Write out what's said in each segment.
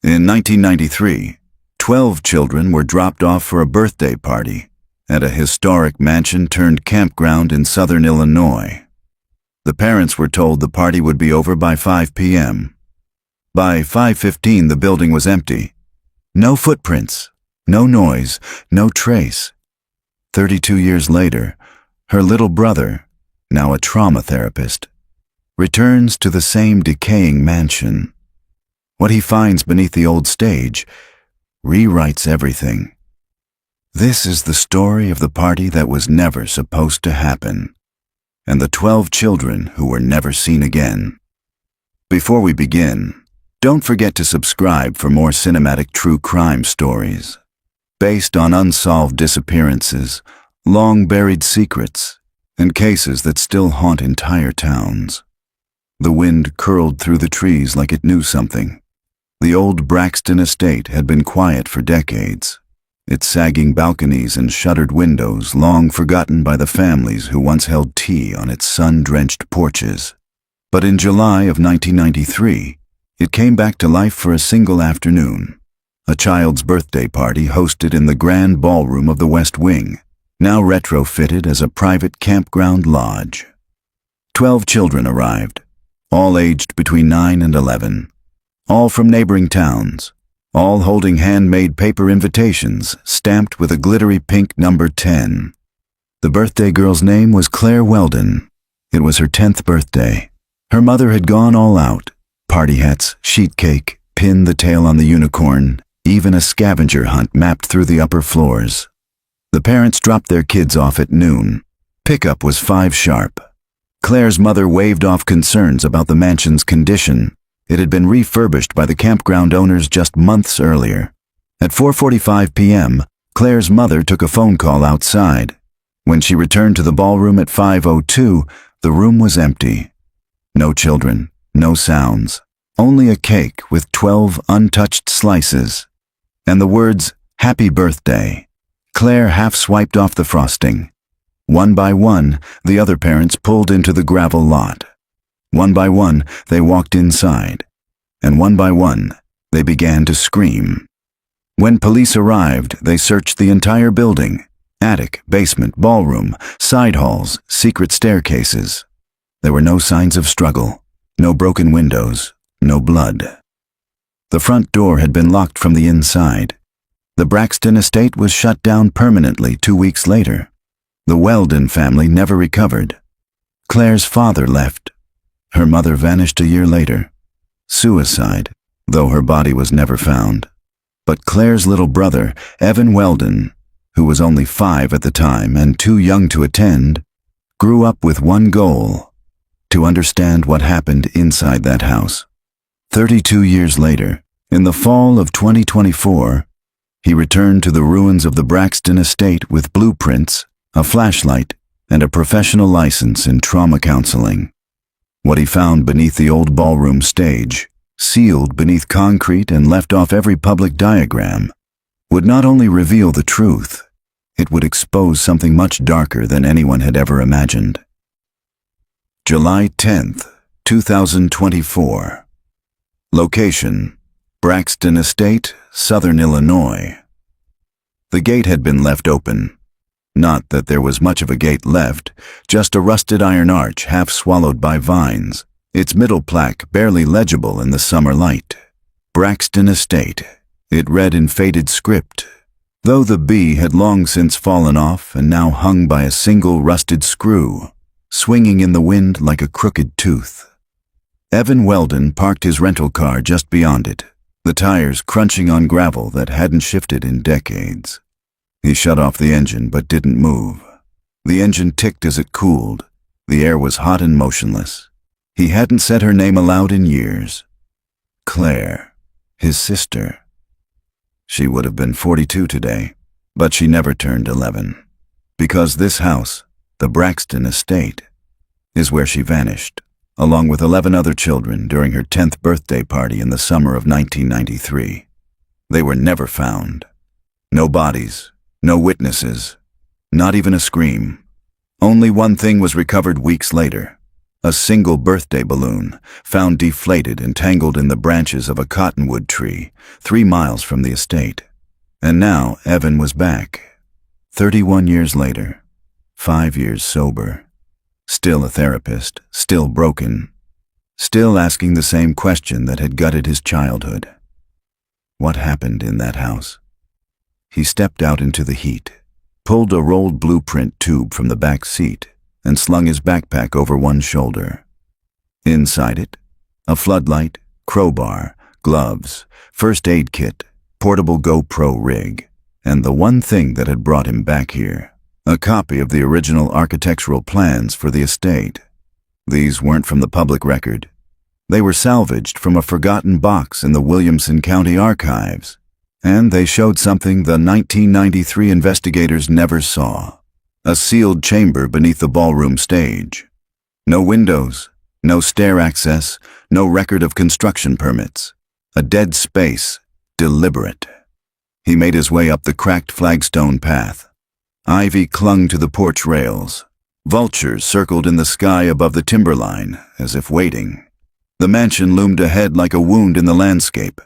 In 1993, 12 children were dropped off for a birthday party at a historic mansion-turned-campground in southern Illinois. The parents were told the party would be over by 5 p.m. By 5:15, the building was empty. No footprints, no noise, no trace. 32 years later, her little brother, now a trauma therapist, returns to the same decaying mansion. What he finds beneath the old stage rewrites everything. This is the story of the party that was never supposed to happen, and the 12 children who were never seen again. Before we begin, don't forget to subscribe for more cinematic true crime stories, based on unsolved disappearances, long-buried secrets, and cases that still haunt entire towns. The wind curled through the trees like it knew something. The old Braxton estate had been quiet for decades, its sagging balconies and shuttered windows long forgotten by the families who once held tea on its sun-drenched porches. But in July of 1993, it came back to life for a single afternoon. A child's birthday party hosted in the grand ballroom of the West Wing, now retrofitted as a private campground lodge. 12 children arrived, all aged between 9 and 11, all from neighboring towns, all holding handmade paper invitations stamped with a glittery pink number 10. The birthday girl's name was Claire Weldon. It was her 10th birthday. Her mother had gone all out. Party hats, sheet cake, pin the tail on the unicorn, even a scavenger hunt mapped through the upper floors. The parents dropped their kids off at noon. Pickup was 5 sharp. Claire's mother waved off concerns about the mansion's condition. It had been refurbished by the campground owners just months earlier. At 4:45 p.m., Claire's mother took a phone call outside. When she returned to the ballroom at 5:02, the room was empty. No children, no sounds, only a cake with 12 untouched slices. And the words, "Happy Birthday." Claire half swiped off the frosting. One by one, the other parents pulled into the gravel lot. One by one, they walked inside. And one by one, they began to scream. When police arrived, they searched the entire building: attic, basement, ballroom, side halls, secret staircases. There were no signs of struggle, no broken windows, no blood. The front door had been locked from the inside. The Braxton estate was shut down permanently 2 weeks later. The Weldon family never recovered. Claire's father left. Her mother vanished a year later. Suicide, though her body was never found. But Claire's little brother, Evan Weldon, who was only 5 at the time and too young to attend, grew up with one goal: to understand what happened inside that house. 32 years later, in the fall of 2024, he returned to the ruins of the Braxton estate with blueprints, a flashlight, and a professional license in trauma counseling. What he found beneath the old ballroom stage, sealed beneath concrete and left off every public diagram, would not only reveal the truth, it would expose something much darker than anyone had ever imagined. July 10th, 2024. Location: Braxton Estate, Southern Illinois. The gate had been left open. Not that there was much of a gate left, just a rusted iron arch half swallowed by vines, its middle plaque barely legible in the summer light. Braxton Estate, it read in faded script, though the B had long since fallen off and now hung by a single rusted screw, swinging in the wind like a crooked tooth. Evan Weldon parked his rental car just beyond it, the tires crunching on gravel that hadn't shifted in decades. He shut off the engine but didn't move. The engine ticked as it cooled. The air was hot and motionless. He hadn't said her name aloud in years. Claire, his sister. She would have been 42 today, but she never turned 11. Because this house, the Braxton estate, is where she vanished, along with 11 other children during her 10th birthday party in the summer of 1993. They were never found. No bodies. No witnesses, not even a scream. Only one thing was recovered weeks later: A single birthday balloon, found deflated and tangled in the branches of a cottonwood tree, 3 miles from the estate. And now Evan was back. 31 years later, 5 years sober. Still a therapist, still broken. Still asking the same question that had gutted his childhood. What happened in that house? He stepped out into the heat, pulled a rolled blueprint tube from the back seat, and slung his backpack over one shoulder. Inside it, a floodlight, crowbar, gloves, first aid kit, portable GoPro rig, and the one thing that had brought him back here, a copy of the original architectural plans for the estate. These weren't from the public record. They were salvaged from a forgotten box in the Williamson County Archives, and they showed something the 1993 investigators never saw. A sealed chamber beneath the ballroom stage. No windows, no stair access, no record of construction permits. A dead space, deliberate. He made his way up the cracked flagstone path. Ivy clung to the porch rails. Vultures circled in the sky above the timberline, as if waiting. The mansion loomed ahead like a wound in the landscape.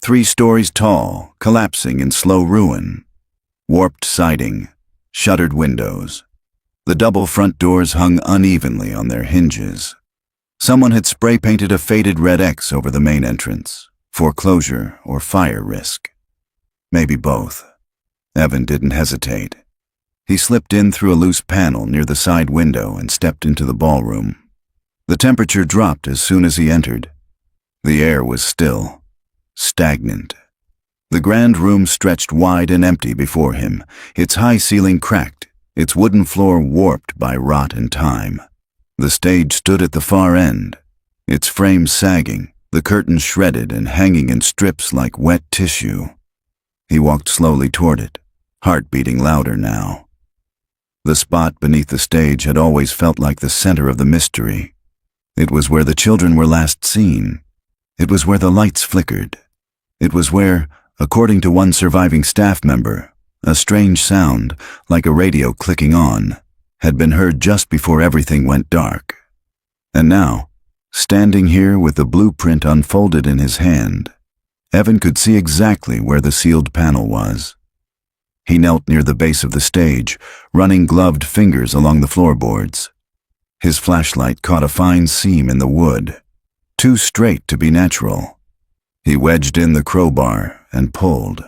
3 stories tall, collapsing in slow ruin. Warped siding. Shuttered windows. The double front doors hung unevenly on their hinges. Someone had spray-painted a faded red X over the main entrance. Foreclosure or fire risk. Maybe both. Evan didn't hesitate. He slipped in through a loose panel near the side window and stepped into the ballroom. The temperature dropped as soon as he entered. The air was still, stagnant. The grand room stretched wide and empty before him, its high ceiling cracked, its wooden floor warped by rot and time. The stage stood at the far end, its frame sagging, the curtains shredded and hanging in strips like wet tissue. He walked slowly toward it, heart beating louder now. The spot beneath the stage had always felt like the center of the mystery. It was where the children were last seen. It was where the lights flickered. It was where, according to one surviving staff member, a strange sound, like a radio clicking on, had been heard just before everything went dark. And now, standing here with the blueprint unfolded in his hand, Evan could see exactly where the sealed panel was. He knelt near the base of the stage, running gloved fingers along the floorboards. His flashlight caught a fine seam in the wood, too straight to be natural. He wedged in the crowbar and pulled.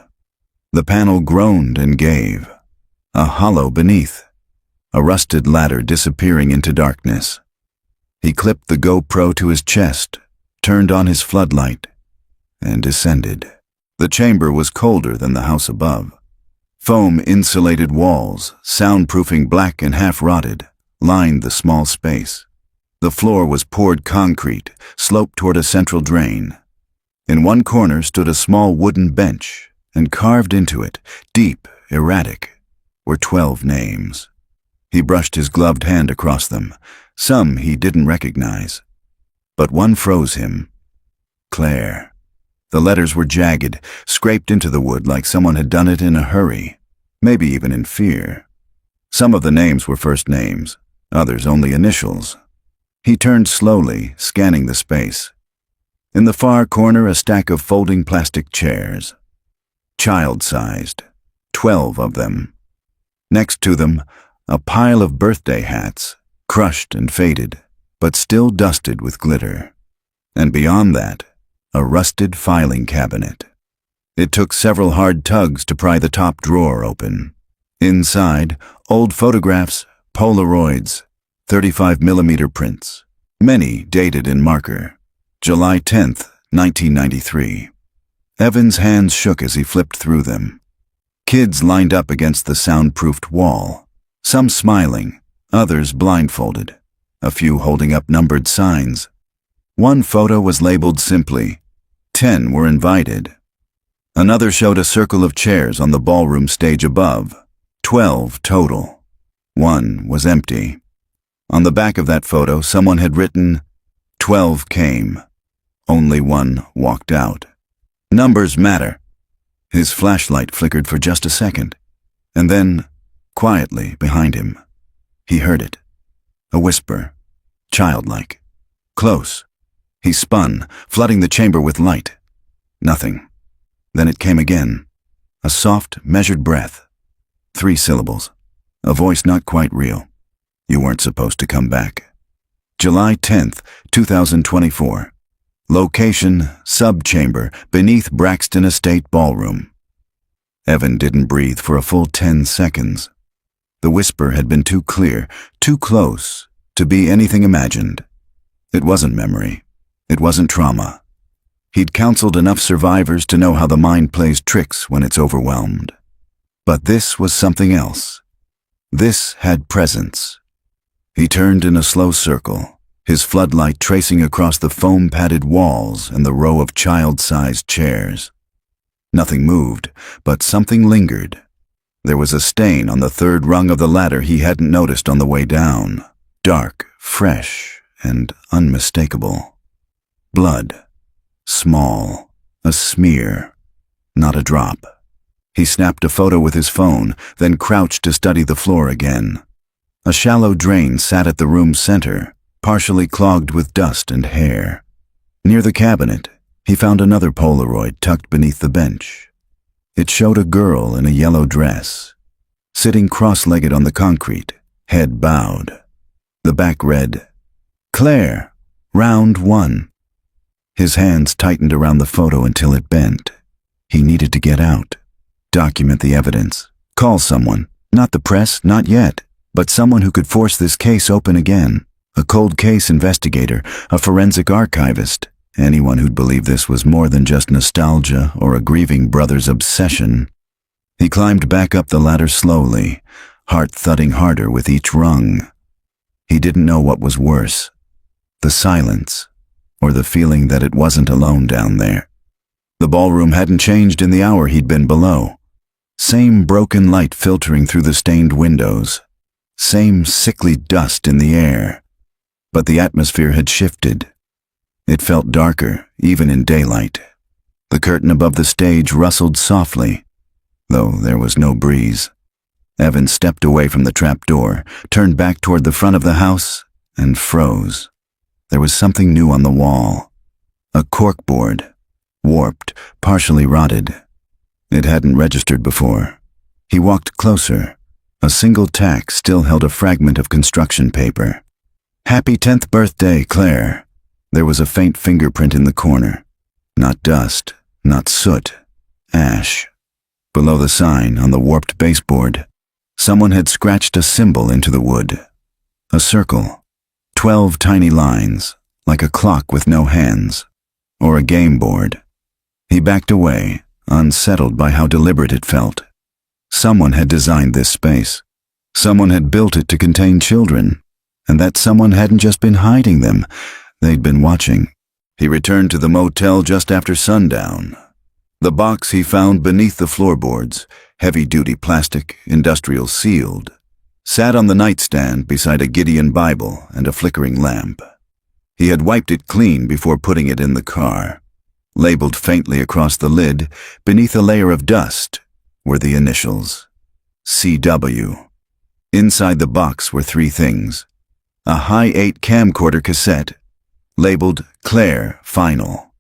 The panel groaned and gave. A hollow beneath. A rusted ladder disappearing into darkness. He clipped the GoPro to his chest, turned on his floodlight, and descended. The chamber was colder than the house above. Foam-insulated walls, soundproofing black and half-rotted, lined the small space. The floor was poured concrete, sloped toward a central drain. In one corner stood a small wooden bench, and carved into it, deep, erratic, were 12 names. He brushed his gloved hand across them. Some he didn't recognize. But one froze him. Claire. The letters were jagged, scraped into the wood like someone had done it in a hurry, maybe even in fear. Some of the names were first names, others only initials. He turned slowly, scanning the space. In the far corner, a stack of folding plastic chairs. Child-sized, 12 of them. Next to them, a pile of birthday hats, crushed and faded, but still dusted with glitter. And beyond that, a rusted filing cabinet. It took several hard tugs to pry the top drawer open. Inside, old photographs, Polaroids, 35mm prints, many dated in marker. July 10th, 1993. Evan's hands shook as he flipped through them. Kids lined up against the soundproofed wall, some smiling, others blindfolded, a few holding up numbered signs. One photo was labeled simply, 10 were invited. Another showed a circle of chairs on the ballroom stage above, 12 total. One was empty. On the back of that photo, someone had written, 12 came. Only one walked out. Numbers matter. His flashlight flickered for just a second, and then, quietly behind him, he heard it. A whisper, childlike. Close. He spun, flooding the chamber with light. Nothing. Then it came again. A soft, measured breath. 3 syllables. A voice not quite real. You weren't supposed to come back. July 10th, 2024. Location, subchamber, beneath Braxton Estate Ballroom. Evan didn't breathe for a full 10 seconds. The whisper had been too clear, too close, to be anything imagined. It wasn't memory. It wasn't trauma. He'd counseled enough survivors to know how the mind plays tricks when it's overwhelmed. But this was something else. This had presence. He turned in a slow circle, his floodlight tracing across the foam-padded walls and the row of child-sized chairs. Nothing moved, but something lingered. There was a stain on the 3rd rung of the ladder he hadn't noticed on the way down. Dark, fresh, and unmistakable. Blood. Small. A smear. Not a drop. He snapped a photo with his phone, then crouched to study the floor again. A shallow drain sat at the room's center, partially clogged with dust and hair. Near the cabinet, he found another Polaroid tucked beneath the bench. It showed a girl in a yellow dress, sitting cross-legged on the concrete, head bowed. The back read, "Claire, round 1. His hands tightened around the photo until it bent. He needed to get out, document the evidence, call someone, not the press, not yet, but someone who could force this case open again. A cold case investigator, a forensic archivist, anyone who'd believe this was more than just nostalgia or a grieving brother's obsession. He climbed back up the ladder slowly, heart thudding harder with each rung. He didn't know what was worse, the silence, or the feeling that it wasn't alone down there. The ballroom hadn't changed in the hour he'd been below. Same broken light filtering through the stained windows. Same sickly dust in the air. But the atmosphere had shifted. It felt darker, even in daylight. The curtain above the stage rustled softly, though there was no breeze. Evan stepped away from the trapdoor, turned back toward the front of the house, and froze. There was something new on the wall. A corkboard, warped, partially rotted. It hadn't registered before. He walked closer. A single tack still held a fragment of construction paper. "Happy 10th birthday, Claire." There was a faint fingerprint in the corner. Not dust, not soot, ash. Below the sign, on the warped baseboard, someone had scratched a symbol into the wood. A circle. 12 tiny lines, like a clock with no hands, or a game board. He backed away, unsettled by how deliberate it felt. Someone had designed this space. Someone had built it to contain children, and that someone hadn't just been hiding them, they'd been watching. He returned to the motel just after sundown. The box he found beneath the floorboards, heavy-duty plastic, industrial sealed, sat on the nightstand beside a Gideon Bible and a flickering lamp. He had wiped it clean before putting it in the car. Labeled faintly across the lid, beneath a layer of dust, were the initials. CW. Inside the box were 3 things. A high-8 camcorder cassette, labeled Claire Final.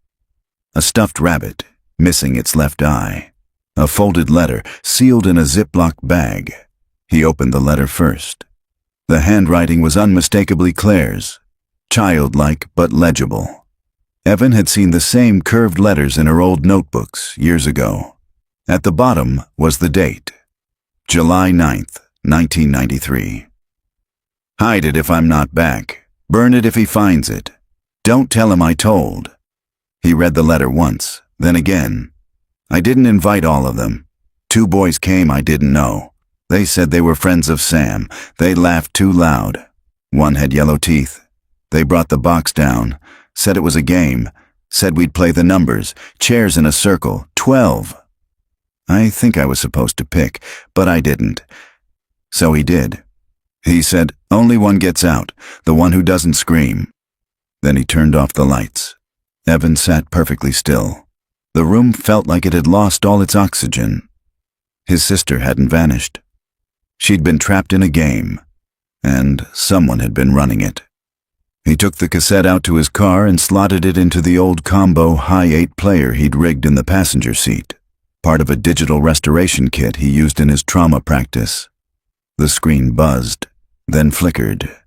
A stuffed rabbit, missing its left eye. A folded letter, sealed in a Ziploc bag. He opened the letter first. The handwriting was unmistakably Claire's, childlike but legible. Evan had seen the same curved letters in her old notebooks years ago. At the bottom was the date, July 9th, 1993. "Hide it if I'm not back. Burn it if he finds it. Don't tell him I told." He read the letter once, then again. "I didn't invite all of them. 2 boys came I didn't know. They said they were friends of Sam. They laughed too loud. One had yellow teeth. They brought the box down, said it was a game, said we'd play the numbers, chairs in a circle, 12. I think I was supposed to pick, but I didn't. So he did. He said, only one gets out, the one who doesn't scream." Then he turned off the lights. Evan sat perfectly still. The room felt like it had lost all its oxygen. His sister hadn't vanished. She'd been trapped in a game, and someone had been running it. He took the cassette out to his car and slotted it into the old combo high-8 player he'd rigged in the passenger seat, part of a digital restoration kit he used in his trauma practice. The screen buzzed, then flickered.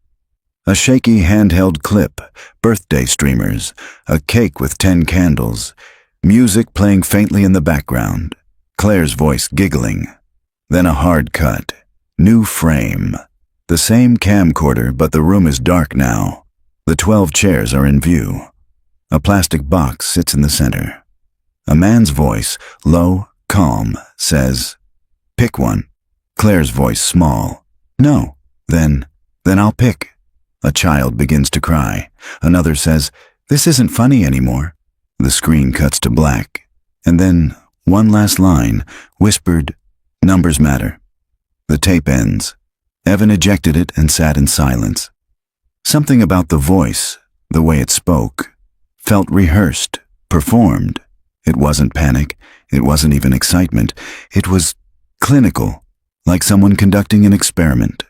A shaky handheld clip, birthday streamers, a cake with 10 candles, music playing faintly in the background, Claire's voice giggling. Then a hard cut, new frame. The same camcorder, but the room is dark now. The 12 chairs are in view. A plastic box sits in the center. A man's voice, low, calm, says, "Pick one." Claire's voice small. "No." Then I'll pick." A child begins to cry. Another says, "This isn't funny anymore." The screen cuts to black. And then one last line, whispered, "Numbers matter." The tape ends. Evan ejected it and sat in silence. Something about the voice, the way it spoke, felt rehearsed, performed. It wasn't panic. It wasn't even excitement. It was clinical, like someone conducting an experiment.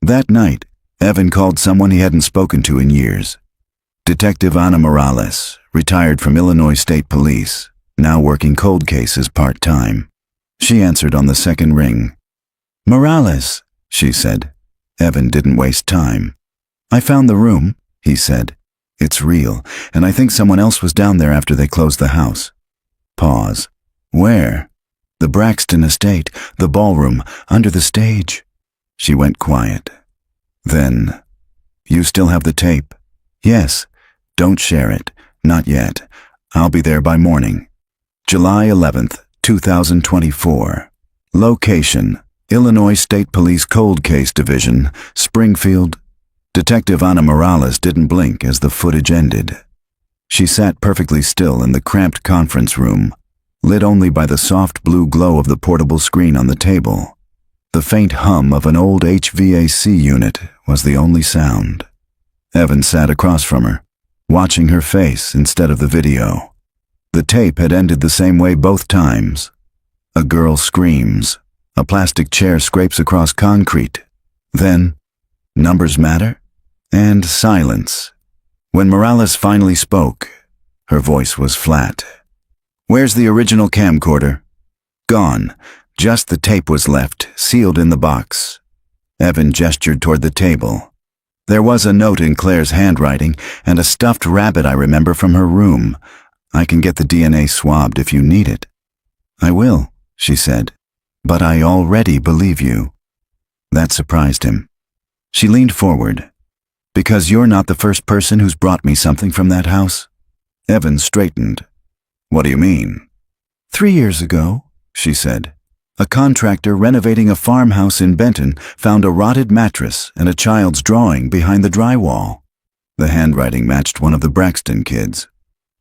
That night, Evan called someone he hadn't spoken to in years. Detective Ana Morales, retired from Illinois State Police, now working cold cases part-time. She answered on the second ring. "Morales," she said. Evan didn't waste time. "I found the room," he said. "It's real, and I think someone else was down there after they closed the house." Pause. "Where?" "The Braxton estate, the ballroom, under the stage." She went quiet. Then, "You still have the tape?" "Yes." "Don't share it. Not yet. I'll be there by morning." July 11th, 2024. Location: Illinois State Police Cold Case Division, Springfield. Detective Ana Morales didn't blink as the footage ended. She sat perfectly still in the cramped conference room, lit only by the soft blue glow of the portable screen on the table. The faint hum of an old HVAC unit was the only sound. Evan sat across from her, watching her face instead of the video. The tape had ended the same way both times. A girl screams. A plastic chair scrapes across concrete. Then, "Numbers matter?" And silence. When Morales finally spoke, her voice was flat. "Where's the original camcorder?" "Gone. Just the tape was left, sealed in the box." Evan gestured toward the table. "There was a note in Claire's handwriting and a stuffed rabbit I remember from her room. I can get the DNA swabbed if you need it." "I will," she said. "But I already believe you." That surprised him. She leaned forward. "Because you're not the first person who's brought me something from that house?" Evan straightened. "What do you mean?" 3 years ago," she said, "a contractor renovating a farmhouse in Benton found a rotted mattress and a child's drawing behind the drywall." The handwriting matched one of the Braxton kids,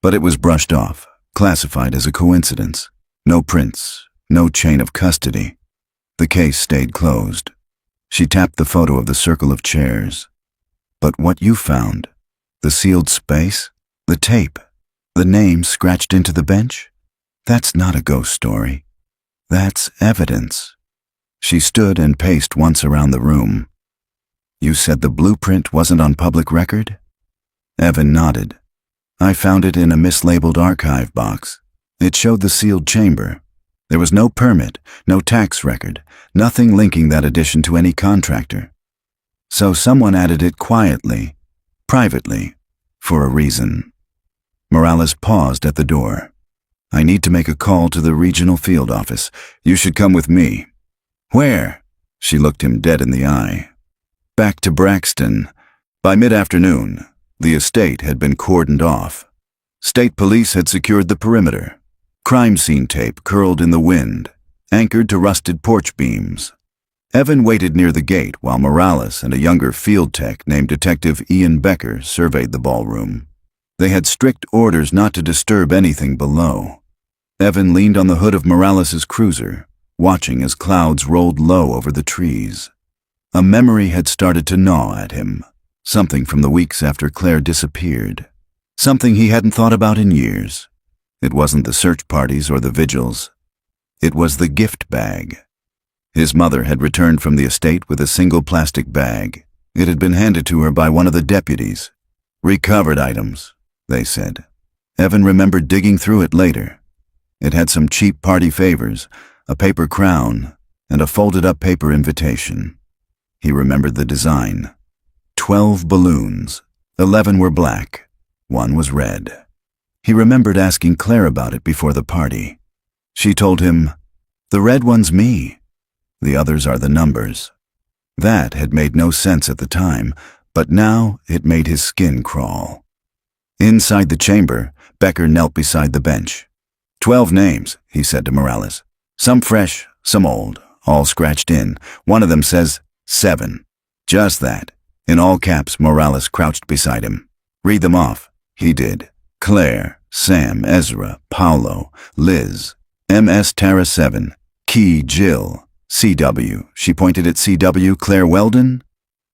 but it was brushed off, classified as a coincidence. No prints, no chain of custody. The case stayed closed. She tapped the photo of the circle of chairs. "But what you found, the sealed space, the tape, the name scratched into the bench, that's not a ghost story. That's evidence." She stood and paced once around the room. "You said the blueprint wasn't on public record?" Evan nodded. "I found it in a mislabeled archive box. It showed the sealed chamber. There was no permit, no tax record, nothing linking that addition to any contractor. So someone added it quietly, privately, for a reason." Morales paused at the door. "I need to make a call to the regional field office. You should come with me." "Where?" She looked him dead in the eye. "Back to Braxton." By mid-afternoon, the estate had been cordoned off. State police had secured the perimeter. Crime scene tape curled in the wind, anchored to rusted porch beams. Evan waited near the gate while Morales and a younger field tech named Detective Ian Becker surveyed the ballroom. They had strict orders not to disturb anything below. Evan leaned on the hood of Morales's cruiser, watching as clouds rolled low over the trees. A memory had started to gnaw at him, something from the weeks after Claire disappeared, something he hadn't thought about in years. It wasn't the search parties or the vigils. It was the gift bag. His mother had returned from the estate with a single plastic bag. It had been handed to her by one of the deputies. Recovered items, they said. Evan remembered digging through it later. It had some cheap party favors, a paper crown, and a folded-up paper invitation. He remembered the design. 12 balloons. 11 were black. 1 was red. He remembered asking Claire about it before the party. She told him, "The red one's me. The others are the numbers." That had made no sense at the time, but now it made his skin crawl. Inside the chamber, Becker knelt beside the bench. 12 names, he said to Morales. Some fresh, some old, all scratched in. One of them says 7. Just that. In all caps, Morales crouched beside him. Read them off. He did. Claire, Sam, Ezra, Paolo, Liz, MS Tara 7, Key, Jill, CW. She pointed at CW, Claire Weldon?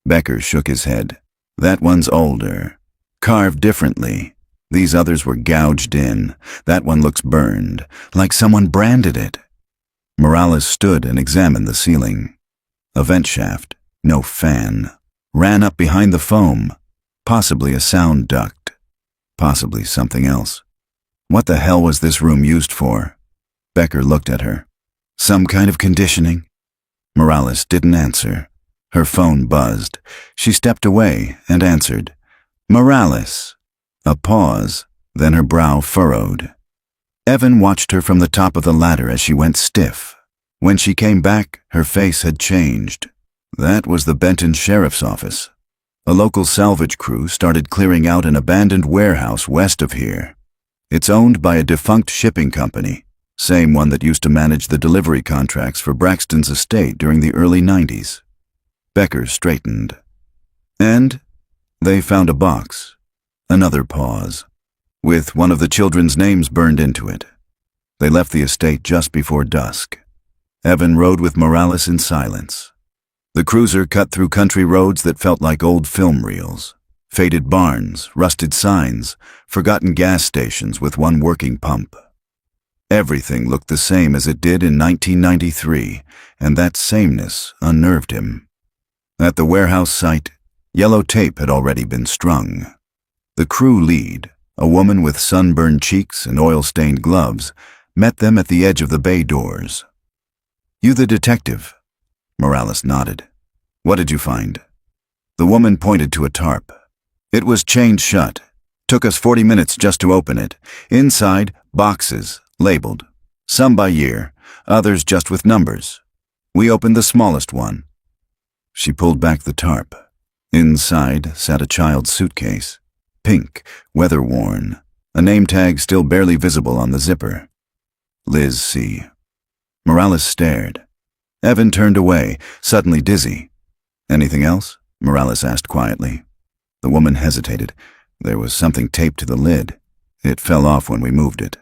Becker shook his head. That one's older. Carved differently. These others were gouged in. That one looks burned, like someone branded it. Morales stood and examined the ceiling. A vent shaft, no fan, ran up behind the foam. Possibly a sound duct. Possibly something else. What the hell was this room used for? Becker looked at her. Some kind of conditioning? Morales didn't answer. Her phone buzzed. She stepped away and answered. Morales. A pause, then her brow furrowed. Evan watched her from the top of the ladder as she went stiff. When she came back, her face had changed. That was the Benton Sheriff's Office. A local salvage crew started clearing out an abandoned warehouse west of here. It's owned by a defunct shipping company, same one that used to manage the delivery contracts for Braxton's estate during the early 90s. Becker straightened. And they found a box. Another pause, with one of the children's names burned into it. They left the estate just before dusk. Evan rode with Morales in silence. The cruiser cut through country roads that felt like old film reels. Faded barns, rusted signs, forgotten gas stations with one working pump. Everything looked the same as it did in 1993, and that sameness unnerved him. At the warehouse site, yellow tape had already been strung. The crew lead, a woman with sunburned cheeks and oil-stained gloves, met them at the edge of the bay doors. You the detective? Morales nodded. What did you find? The woman pointed to a tarp. It was chained shut. Took us 40 minutes just to open it. Inside, boxes, labeled. Some by year, others just with numbers. We opened the smallest one. She pulled back the tarp. Inside sat a child's suitcase. Pink, weather-worn, a name tag still barely visible on the zipper. Liz C. Morales stared. Evan turned away, suddenly dizzy. Anything else? Morales asked quietly. The woman hesitated. There was something taped to the lid. It fell off when we moved it.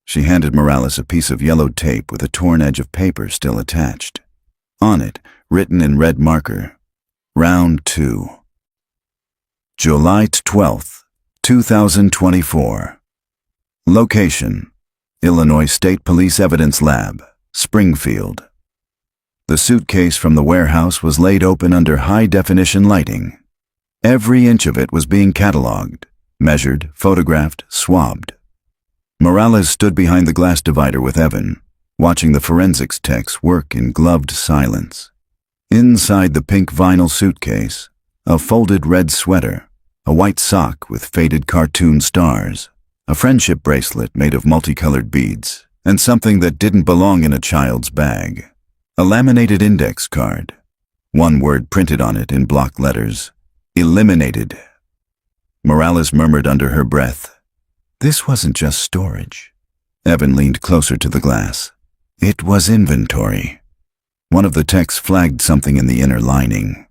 She handed Morales a piece of yellowed tape with a torn edge of paper still attached. On it, written in red marker, Round 2. July 12th, 2024. Location: Illinois State Police Evidence Lab, Springfield. The suitcase from the warehouse was laid open under high-definition lighting. Every inch of it was being cataloged, measured, photographed, swabbed. Morales stood behind the glass divider with Evan, watching the forensics techs work in gloved silence. Inside the pink vinyl suitcase, a folded red sweater, a white sock with faded cartoon stars, a friendship bracelet made of multicolored beads, and something that didn't belong in a child's bag. A laminated index card. One word printed on it in block letters. Eliminated. Morales murmured under her breath. This wasn't just storage. Evan leaned closer to the glass. It was inventory. One of the techs flagged something in the inner lining.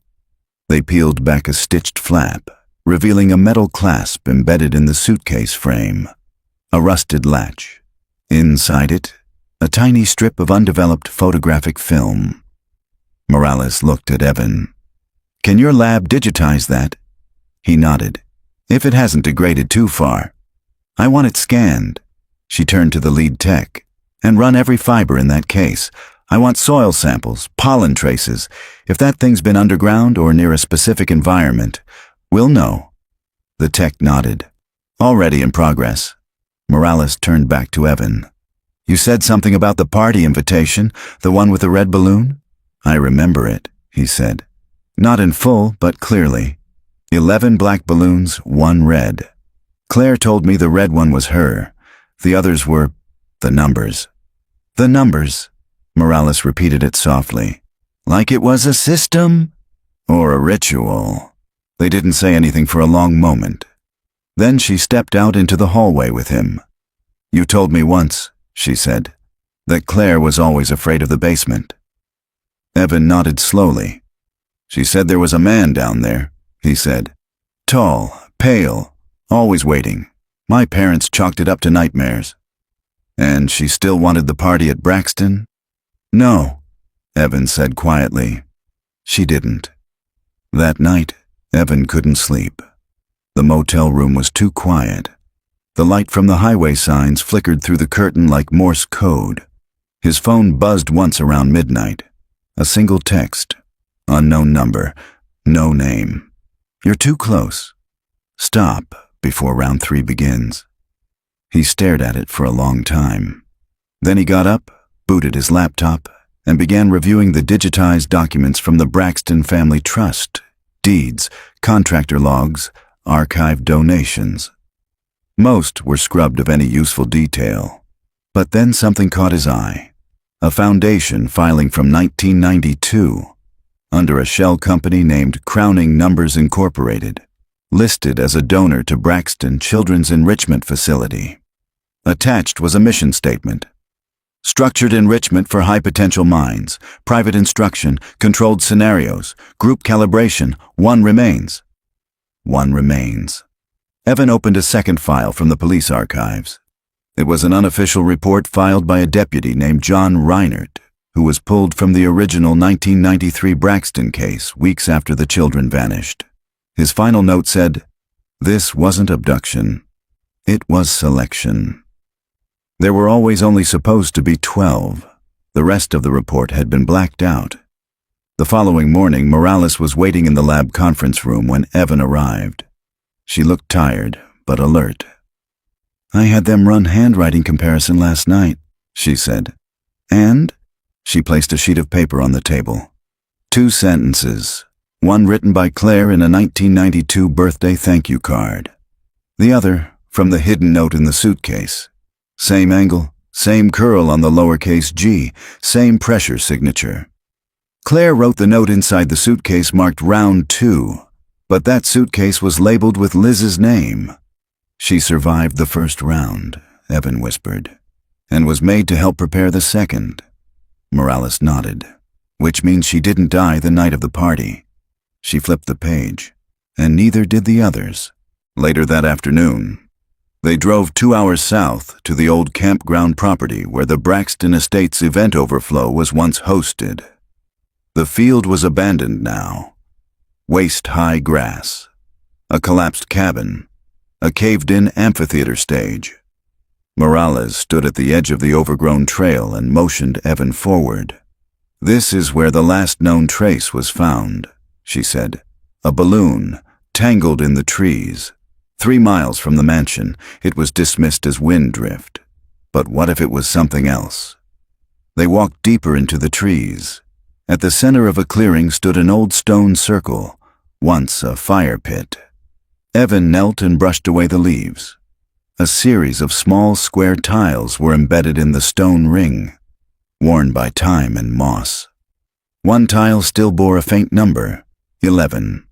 They peeled back a stitched flap, revealing a metal clasp embedded in the suitcase frame. A rusted latch. Inside it, a tiny strip of undeveloped photographic film. Morales looked at Evan. Can your lab digitize that? He nodded. If it hasn't degraded too far. I want it scanned. She turned to the lead tech. And run every fiber in that case. I want soil samples, pollen traces. If that thing's been underground or near a specific environment, we'll know. The tech nodded. Already in progress. Morales turned back to Evan. You said something about the party invitation, the one with the red balloon? I remember it, he said. Not in full, but clearly. 11 black balloons, 1 red. Claire told me the red one was her. The others were the numbers. The numbers, Morales repeated it softly. Like it was a system? Or a ritual. They didn't say anything for a long moment. Then she stepped out into the hallway with him. You told me once, she said, that Claire was always afraid of the basement. Evan nodded slowly. She said there was a man down there, he said. Tall, pale, always waiting. My parents chalked it up to nightmares. And she still wanted the party at Braxton? No, Evan said quietly. She didn't. That night, Evan couldn't sleep. The motel room was too quiet. The light from the highway signs flickered through the curtain like Morse code. His phone buzzed once around midnight. A single text. Unknown number. No name. You're too close. Stop before round 3 begins. He stared at it for a long time. Then he got up, booted his laptop, and began reviewing the digitized documents from the Braxton Family Trust, deeds, contractor logs, archived donations. Most were scrubbed of any useful detail. But then something caught his eye. A foundation filing from 1992, under a shell company named Crowning Numbers Incorporated, listed as a donor to Braxton Children's Enrichment Facility. Attached was a mission statement. Structured enrichment for high-potential minds, private instruction, controlled scenarios, group calibration, 1 remains. 1 remains. Evan opened a second file from the police archives. It was an unofficial report filed by a deputy named John Reinert, who was pulled from the original 1993 Braxton case weeks after the children vanished. His final note said, "This wasn't abduction. It was selection." There were always only supposed to be 12. The rest of the report had been blacked out. The following morning, Morales was waiting in the lab conference room when Evan arrived. She looked tired, but alert. I had them run handwriting comparison last night, she said. And? She placed a sheet of paper on the table. 2 sentences, one written by Claire in a 1992 birthday thank you card. The other from the hidden note in the suitcase. Same angle, same curl on the lowercase g, same pressure signature. Claire wrote the note inside the suitcase marked round 2, but that suitcase was labeled with Liz's name. She survived the first round, Evan whispered, and was made to help prepare the second. Morales nodded, which means she didn't die the night of the party. She flipped the page, and neither did the others. Later that afternoon, they drove 2 hours south to the old campground property where the Braxton Estates event overflow was once hosted. The field was abandoned now. Waist-high grass, a collapsed cabin, a caved-in amphitheater stage. Morales stood at the edge of the overgrown trail and motioned Evan forward. This is where the last known trace was found, she said. A balloon, tangled in the trees. 3 miles from the mansion, it was dismissed as wind drift. But what if it was something else? They walked deeper into the trees. At the center of a clearing stood an old stone circle, once a fire pit. Evan knelt and brushed away the leaves. A series of small square tiles were embedded in the stone ring, worn by time and moss. One tile still bore a faint number, 11.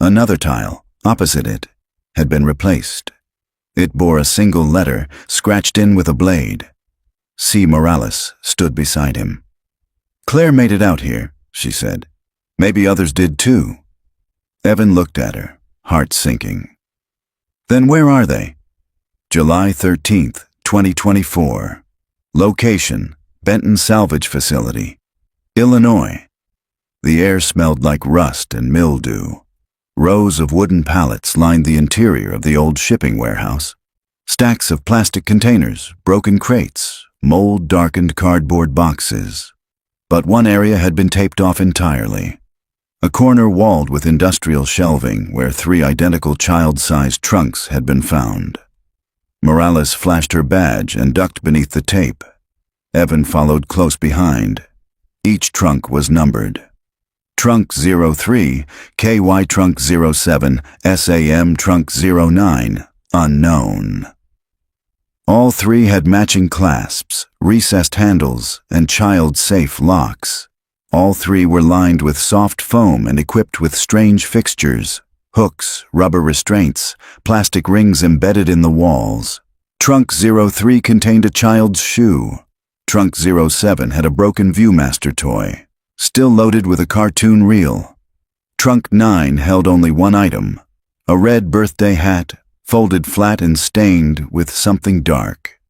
Another tile, opposite it, had been replaced. It bore a single letter, scratched in with a blade. C. Morales stood beside him. Claire made it out here, she said. Maybe others did too. Evan looked at her, heart sinking. Then where are they? July 13th, 2024. Location, Benton Salvage Facility, Illinois. The air smelled like rust and mildew. Rows of wooden pallets lined the interior of the old shipping warehouse. Stacks of plastic containers, broken crates, mold-darkened cardboard boxes. But one area had been taped off entirely. a corner walled with industrial shelving where 3 identical child-sized trunks had been found. Morales flashed her badge and ducked beneath the tape. Evan followed close behind. Each trunk was numbered. Trunk 03, KY Trunk 07, SAM Trunk 09, unknown. All 3 had matching clasps, recessed handles, and child-safe locks. All 3 were lined with soft foam and equipped with strange fixtures, hooks, rubber restraints, plastic rings embedded in the walls. Trunk 03 contained a child's shoe. Trunk 07 had a broken Viewmaster toy, still loaded with a cartoon reel. Trunk 9 held only one item, a red birthday hat, folded flat and stained with something dark.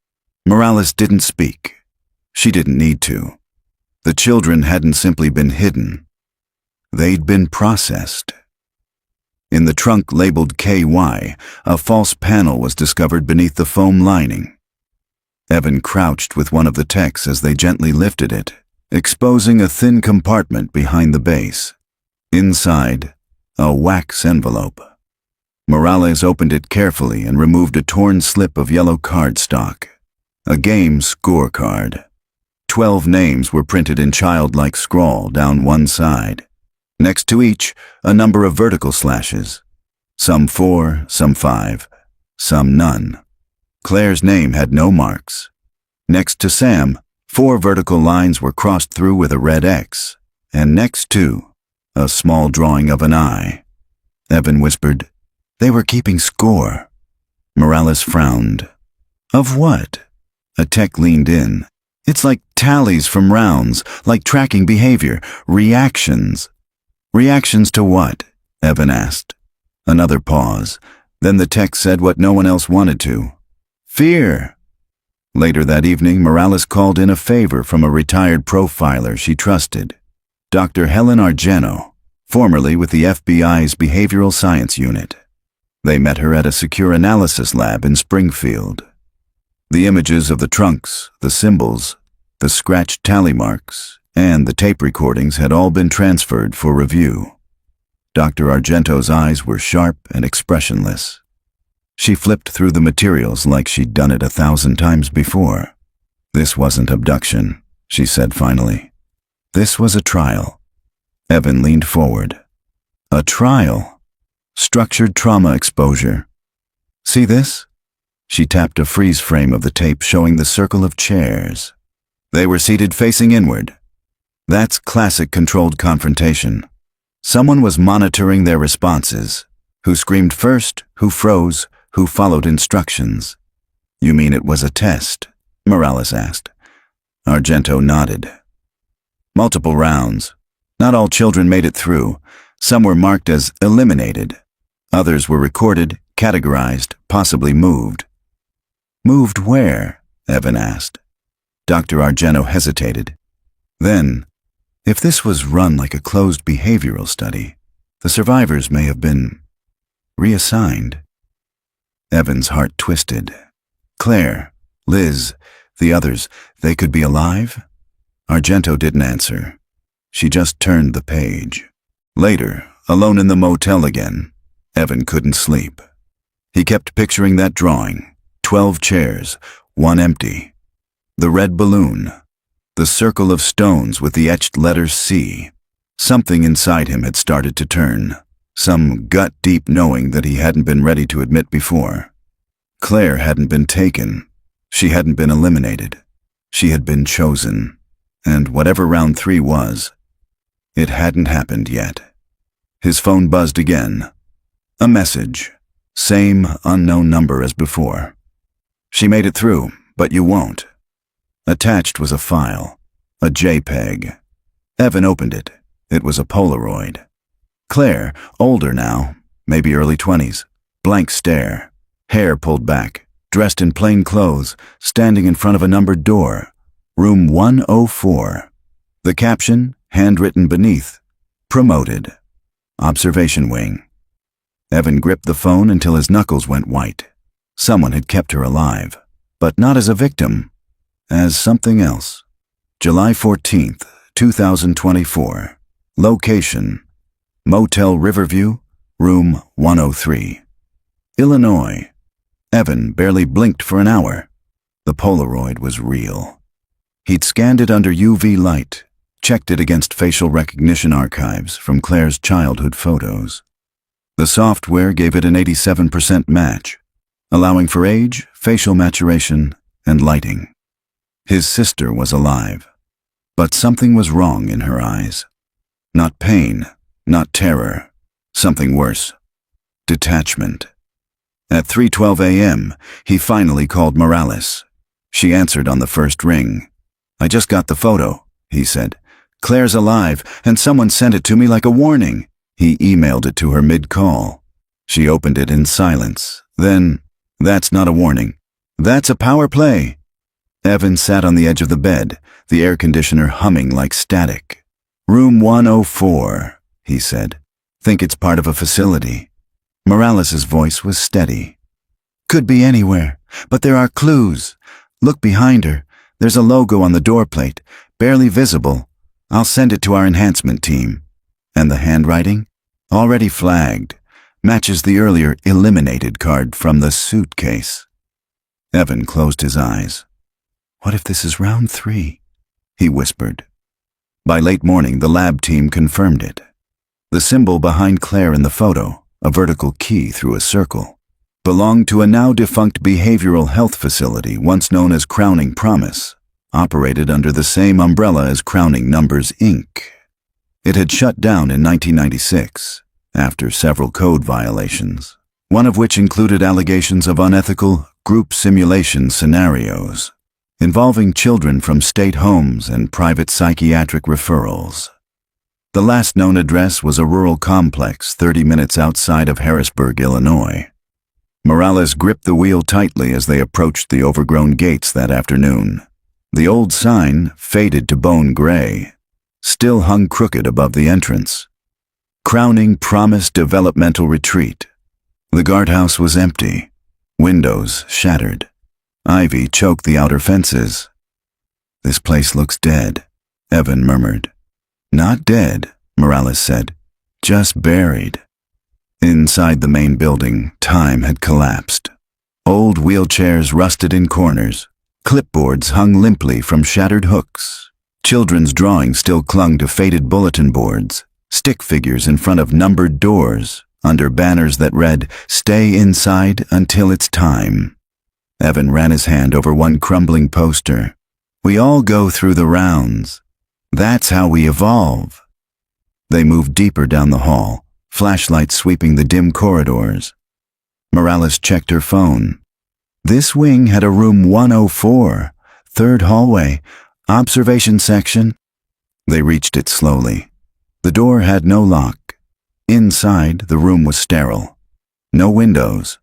Morales didn't speak. She didn't need to. The children hadn't simply been hidden. They'd been processed. In the trunk labeled KY, a false panel was discovered beneath the foam lining. Evan crouched with one of the techs as they gently lifted it, exposing a thin compartment behind the base. Inside, a wax envelope. Morales opened it carefully and removed a torn slip of yellow cardstock, a game scorecard. 12 names were printed in childlike scrawl down one side. Next to each, a number of vertical slashes. Some 4, some 5, some none. Claire's name had no marks. Next to Sam, 4 vertical lines were crossed through with a red X, and next to, a small drawing of an eye. Evan whispered, "They were keeping score." Morales frowned. "Of what?" A tech leaned in. "It's like tallies from rounds, like tracking behavior, reactions." "Reactions to what?" Evan asked. Another pause. Then the tech said what no one else wanted to. "Fear." Later that evening, Morales called in a favor from a retired profiler she trusted, Dr. Helen Argento, formerly with the FBI's Behavioral Science Unit. They met her at a secure analysis lab in Springfield. The images of the trunks, the symbols, the scratched tally marks, and the tape recordings had all been transferred for review. Dr. Argento's eyes were sharp and expressionless. She flipped through the materials like she'd done it 1,000 times before. "This wasn't abduction," she said finally. "This was a trial." Evan leaned forward. "A trial? Structured trauma exposure. See this?" She tapped a freeze frame of the tape showing the circle of chairs. They were seated facing inward. That's classic controlled confrontation. Someone was monitoring their responses. Who screamed first, who froze, who followed instructions. "You mean it was a test?" Morales asked. Argento nodded. "Multiple rounds. Not all children made it through. Some were marked as eliminated. Others were recorded, categorized, possibly moved." "Moved where?" Evan asked. Dr. Argento hesitated. Then, if this was run like a closed behavioral study, the survivors may have been reassigned. Evan's heart twisted. Claire, Liz, the others, they could be alive? Argento didn't answer. She just turned the page. Later, alone in the motel again, Evan couldn't sleep. He kept picturing that drawing. 12 chairs, one empty. The red balloon. The circle of stones with the etched letter C. Something inside him had started to turn. Some gut-deep knowing that he hadn't been ready to admit before. Claire hadn't been taken. She hadn't been eliminated. She had been chosen. And whatever round 3 was, it hadn't happened yet. His phone buzzed again. A message. Same unknown number as before. "She made it through, but you won't." Attached was a file. A JPEG. Evan opened it. It was a Polaroid. Claire, older now, maybe early 20s, blank stare, hair pulled back, dressed in plain clothes, standing in front of a numbered door, room 104. The caption, handwritten beneath, promoted, observation wing. Evan gripped the phone until his knuckles went white. Someone had kept her alive, but not as a victim, as something else. July 14th, 2024. Location, Motel Riverview, room 103. Illinois. Evan barely blinked for an hour. The Polaroid was real. He'd scanned it under UV light, checked it against facial recognition archives from Claire's childhood photos. The software gave it an 87% match, allowing for age, facial maturation, and lighting. His sister was alive, but something was wrong in her eyes. Not pain, not terror, something worse. Detachment. At 3:12 a.m., he finally called Morales. She answered on the first ring. "I just got the photo," he said. "Claire's alive, and someone sent it to me like a warning." He emailed it to her mid-call. She opened it in silence. Then, "That's not a warning. That's a power play." Evan sat on the edge of the bed, the air conditioner humming like static. "Room 104, he said. "Think it's part of a facility." Morales' voice was steady. "Could be anywhere, but there are clues. Look behind her. There's a logo on the door plate, barely visible. I'll send it to our enhancement team." And the handwriting? Already flagged. Matches the earlier eliminated card from the suitcase. Evan closed his eyes. "What if this is round 3? He whispered. By late morning, the lab team confirmed it. The symbol behind Claire in the photo, a vertical key through a circle, belonged to a now-defunct behavioral health facility once known as Crowning Promise, operated under the same umbrella as Crowning Numbers, Inc. It had shut down in 1996, after several code violations, one of which included allegations of unethical group simulation scenarios, involving children from state homes and private psychiatric referrals. The last known address was a rural complex 30 minutes outside of Harrisburg, Illinois. Morales gripped the wheel tightly as they approached the overgrown gates that afternoon. The old sign, faded to bone gray, still hung crooked above the entrance. Crowning Promise Developmental Retreat. The guardhouse was empty, windows shattered. Ivy choked the outer fences. "This place looks dead," Evan murmured. "Not dead," Morales said. "Just buried." Inside the main building, time had collapsed. Old wheelchairs rusted in corners. Clipboards hung limply from shattered hooks. Children's drawings still clung to faded bulletin boards. Stick figures in front of numbered doors, under banners that read, "Stay inside until it's time." Evan ran his hand over one crumbling poster. "We all go through the rounds. That's how we evolve." They moved deeper down the hall, flashlights sweeping the dim corridors. Morales checked her phone. This wing had a room 104, third hallway, observation section. They reached it slowly. The door had no lock. Inside, the room was sterile. No windows.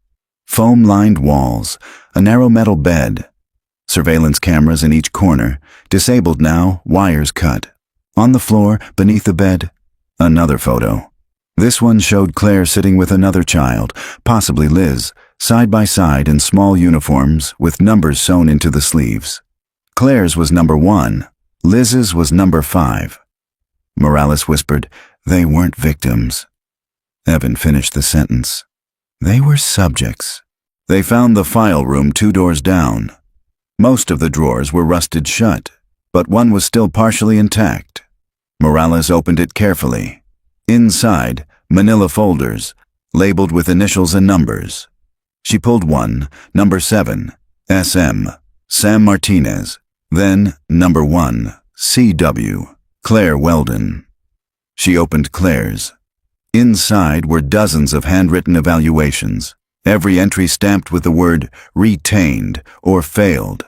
Foam-lined walls, a narrow metal bed. Surveillance cameras in each corner, disabled now, wires cut. On the floor, beneath the bed, another photo. This one showed Claire sitting with another child, possibly Liz, side by side in small uniforms with numbers sewn into the sleeves. Claire's was number 1, Liz's was number 5. Morales whispered, "They weren't victims." Evan finished the sentence. "They were subjects." They found the file room 2 doors down. Most of the drawers were rusted shut, but one was still partially intact. Morales opened it carefully. Inside, manila folders, labeled with initials and numbers. She pulled one, number 7, SM, Sam Martinez, then number 1, CW, Claire Weldon. She opened Claire's. Inside were dozens of handwritten evaluations, every entry stamped with the word retained or failed.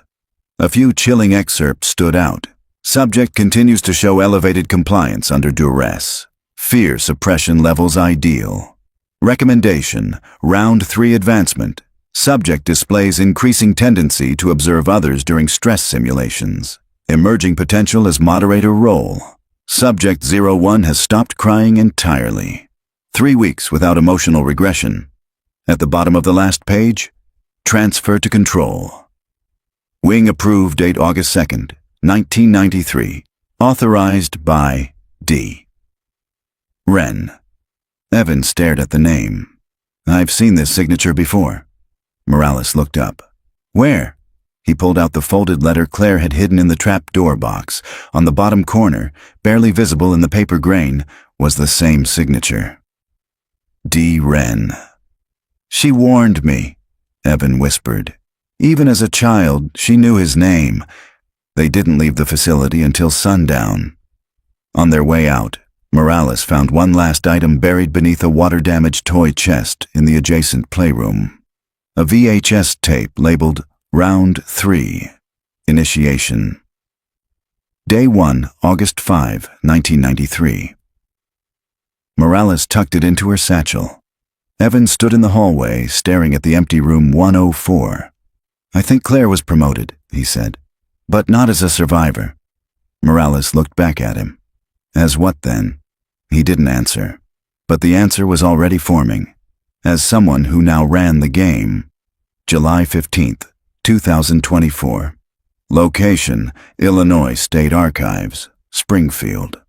A few chilling excerpts stood out. Subject continues to show elevated compliance under duress. Fear suppression levels ideal. Recommendation, round 3 advancement. Subject displays increasing tendency to observe others during stress simulations. Emerging potential as moderator role. Subject 01 has stopped crying entirely. 3 weeks without emotional regression. At the bottom of the last page, transfer to control. Wing approved date August 2nd, 1993. Authorized by D. Wren. Evan stared at the name. "I've seen this signature before." Morales looked up. "Where?" He pulled out the folded letter Claire had hidden in the trap-door box. On the bottom corner, barely visible in the paper grain, was the same signature. D. Wren. "She warned me," Evan whispered. Even as a child, she knew his name. They didn't leave the facility until sundown. On their way out, Morales found one last item buried beneath a water-damaged toy chest in the adjacent playroom. A VHS tape labeled Round 3, Initiation. Day 1, August 5, 1993. Morales tucked it into her satchel. Evan stood in the hallway, staring at the empty room 104. "I think Claire was promoted," he said, "but not as a survivor." Morales looked back at him. As what then? He didn't answer, but the answer was already forming. As someone who now ran the game. July 15th, 2024. Location, Illinois State Archives, Springfield.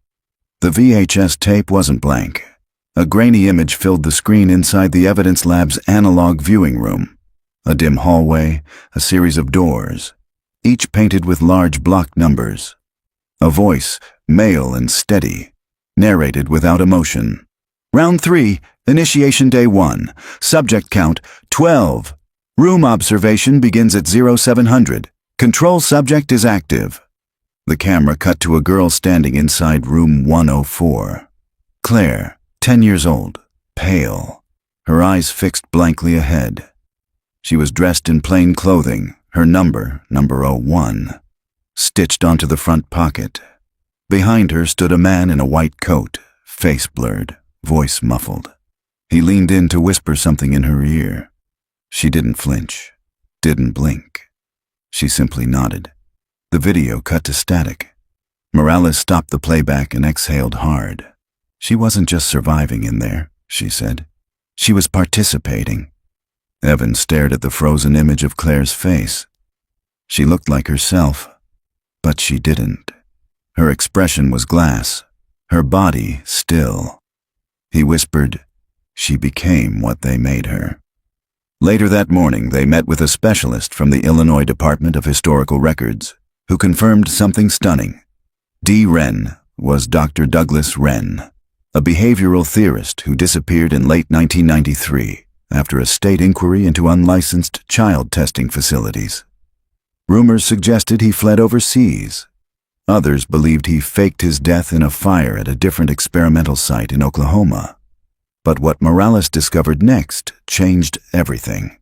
The VHS tape wasn't blank. A grainy image filled the screen inside the evidence lab's analog viewing room. A dim hallway, a series of doors, each painted with large block numbers. A voice, male and steady, narrated without emotion. "Round 3, Initiation Day 1. Subject count, 12. Room observation begins at 0700. Control subject is active." The camera cut to a girl standing inside room 104. Claire, 10 years old, pale, her eyes fixed blankly ahead. She was dressed in plain clothing, her number 01, stitched onto the front pocket. Behind her stood a man in a white coat, face blurred, voice muffled. He leaned in to whisper something in her ear. She didn't flinch, didn't blink. She simply nodded. The video cut to static. Morales stopped the playback and exhaled hard. She wasn't just surviving in there, she said. She was participating. Evan stared at the frozen image of Claire's face. She looked like herself, but she didn't. Her expression was glass, her body still. He whispered, "She became what they made her." Later that morning, they met with a specialist from the Illinois Department of Historical Records, who confirmed something stunning. D. Wren was Dr. Douglas Wren, a behavioral theorist who disappeared in late 1993 after a state inquiry into unlicensed child testing facilities. Rumors suggested he fled overseas. Others believed he faked his death in a fire at a different experimental site in Oklahoma. But what Morales discovered next changed everything.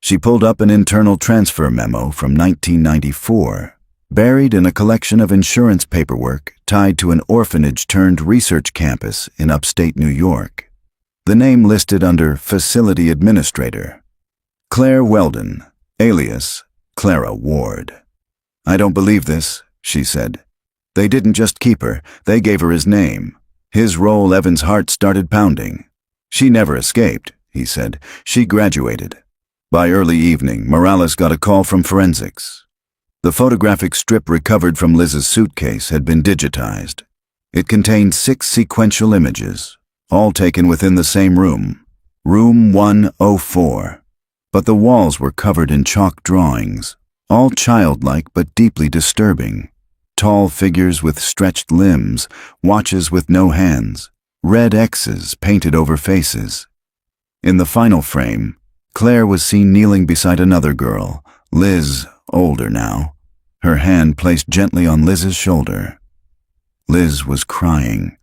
She pulled up an internal transfer memo from 1994, buried in a collection of insurance paperwork tied to an orphanage-turned-research campus in upstate New York. The name listed under Facility Administrator, Claire Weldon, alias Clara Ward. "I don't believe this," she said. "They didn't just keep her, they gave her his name." His role, Evan's heart started pounding. "She never escaped," he said. "She graduated." By early evening, Morales got a call from forensics. The photographic strip recovered from Liz's suitcase had been digitized. It contained 6 sequential images, all taken within the same room, room 104. But the walls were covered in chalk drawings, all childlike but deeply disturbing. Tall figures with stretched limbs, watches with no hands, red X's painted over faces. In the final frame, Claire was seen kneeling beside another girl, Liz, older now, her hand placed gently on Liz's shoulder. Liz was crying.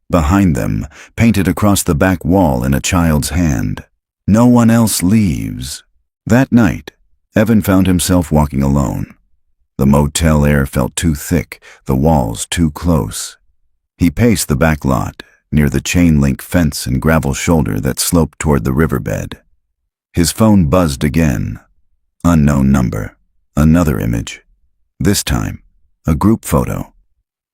Behind them, painted across the back wall in a child's hand, "No one else leaves." That night, Evan found himself walking alone. The motel air felt too thick, the walls too close. He paced the back lot, near the chain-link fence and gravel shoulder that sloped toward the riverbed. His phone buzzed again. Unknown number. Another image. This time, a group photo.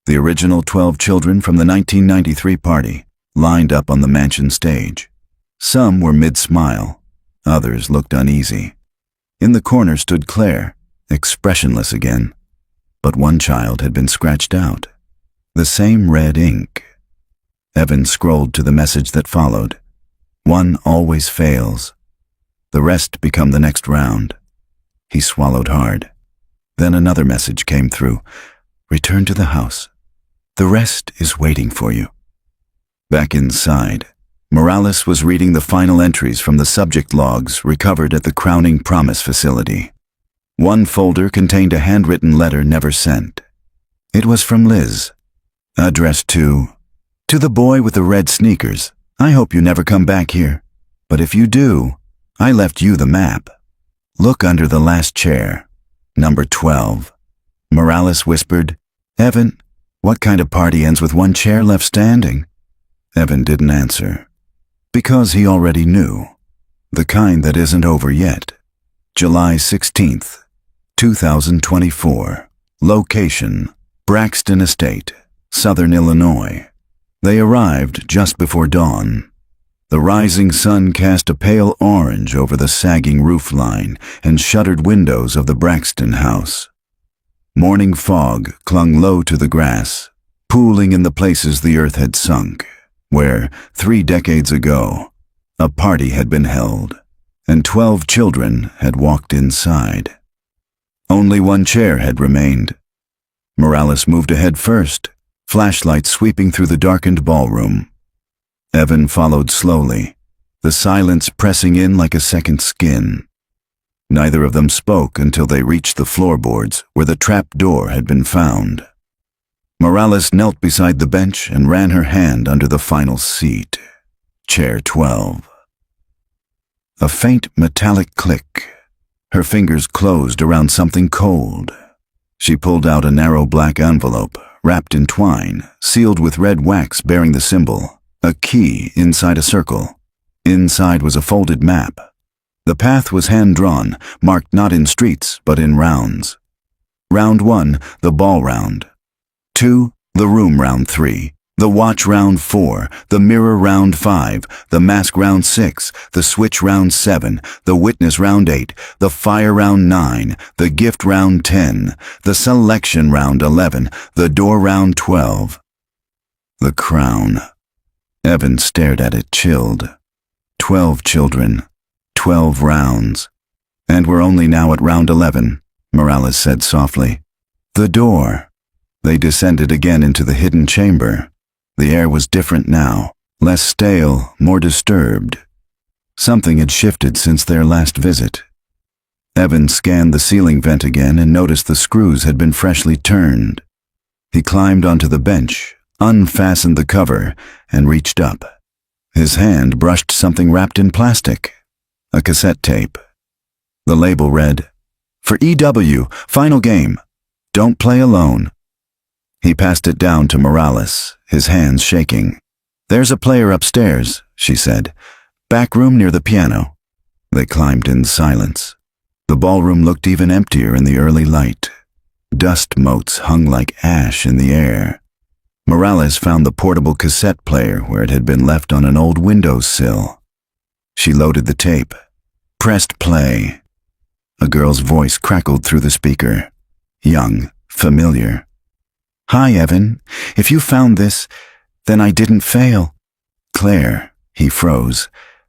The original 12 children from the 1993 party, lined up on the mansion stage. Some were mid-smile, others looked uneasy. In the corner stood Claire, expressionless again, but one child had been scratched out. The same red ink. Evan scrolled to the message that followed. One always fails. The rest become the next round. He swallowed hard. Then another message came through. Return to the house. The rest is waiting for you. Back inside, Morales was reading the final entries from the subject logs recovered at the Crowning Promise facility. One folder contained a handwritten letter never sent. It was from Liz, addressed to the boy with the red sneakers. I hope you never come back here, but if you do, I left you the map. Look under the last chair, number 12. Morales whispered, Evan, what kind of party ends with one chair left standing? Evan didn't answer, because he already knew. The kind that isn't over yet. July 16th, 2024. Location, Braxton Estate, Southern Illinois. They arrived just before dawn. The rising sun cast a pale orange over the sagging roofline and shuttered windows of the Braxton house. Morning fog clung low to the grass, pooling in the places the earth had sunk, where, 3 decades ago, a party had been held, and 12 children had walked inside. Only one chair had remained. Morales moved ahead first, flashlight sweeping through the darkened ballroom. Evan followed slowly, the silence pressing in like a second skin. Neither of them spoke until they reached the floorboards where the trap door had been found. Morales knelt beside the bench and ran her hand under the final seat. Chair 12. A faint metallic click. Her fingers closed around something cold. She pulled out a narrow black envelope, wrapped in twine, sealed with red wax bearing the symbol, a key inside a circle. Inside was a folded map. The path was hand-drawn, marked not in streets, but in rounds. Round 1, the ball round. 2, the room round 3. The watch round 4, the mirror round 5, the mask round 6, the switch round 7, the witness round 8, the fire round 9, the gift round 10, the selection round 11, the door round 12. The crown. Evan stared at it, chilled. 12 children, 12 rounds. And we're only now at round 11, Morales said softly. The door. They descended again into the hidden chamber. The air was different now, less stale, more disturbed. Something had shifted since their last visit. Evan scanned the ceiling vent again and noticed the screws had been freshly turned. He climbed onto the bench, unfastened the cover, and reached up. His hand brushed something wrapped in plastic, a cassette tape. The label read, "For EW, final game. Don't play alone." He passed it down to Morales, his hands shaking. "There's a player upstairs," she said. "Back room near the piano." They climbed in silence. The ballroom looked even emptier in the early light. Dust motes hung like ash in the air. Morales found the portable cassette player where it had been left on an old windowsill. She loaded the tape, pressed play. A girl's voice crackled through the speaker. Young, familiar. "Hi, Evan. If you found this, then I didn't fail." "Claire," he froze.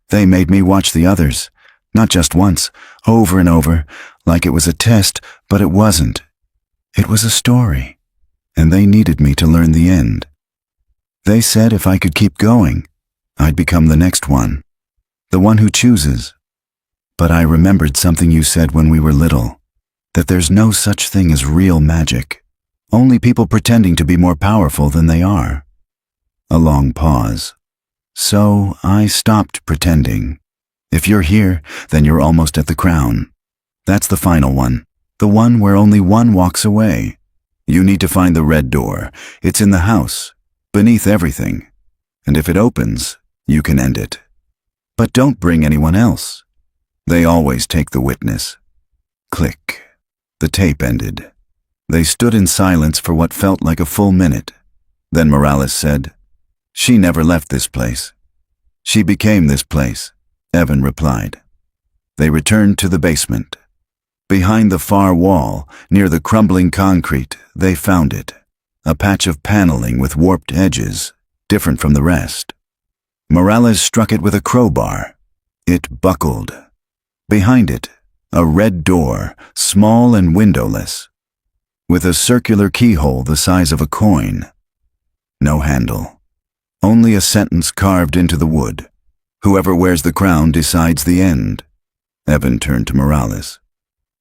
"They made me watch the others. Not just once, over and over, like it was a test, but it wasn't. It was a story, and they needed me to learn the end. They said if I could keep going, I'd become the next one, the one who chooses. But I remembered something you said when we were little, that there's no such thing as real magic. Only people pretending to be more powerful than they are." A long pause. "So I stopped pretending. If you're here, then you're almost at the crown. That's the final one, the one where only one walks away. You need to find the red door. It's in the house, beneath everything. And if it opens, you can end it. But don't bring anyone else. They always take the witness." Click. The tape ended. They stood in silence for what felt like a full minute. Then Morales said, "She never left this place." "She became this place," Evan replied. They returned to the basement. Behind the far wall, near the crumbling concrete, they found it. A patch of paneling with warped edges. different from the rest. Morales struck it with a crowbar. It buckled. Behind it, a red door, small and windowless, with a circular keyhole the size of a coin. No handle. Only a sentence carved into the wood. Whoever wears the crown decides the end. Evan turned to Morales.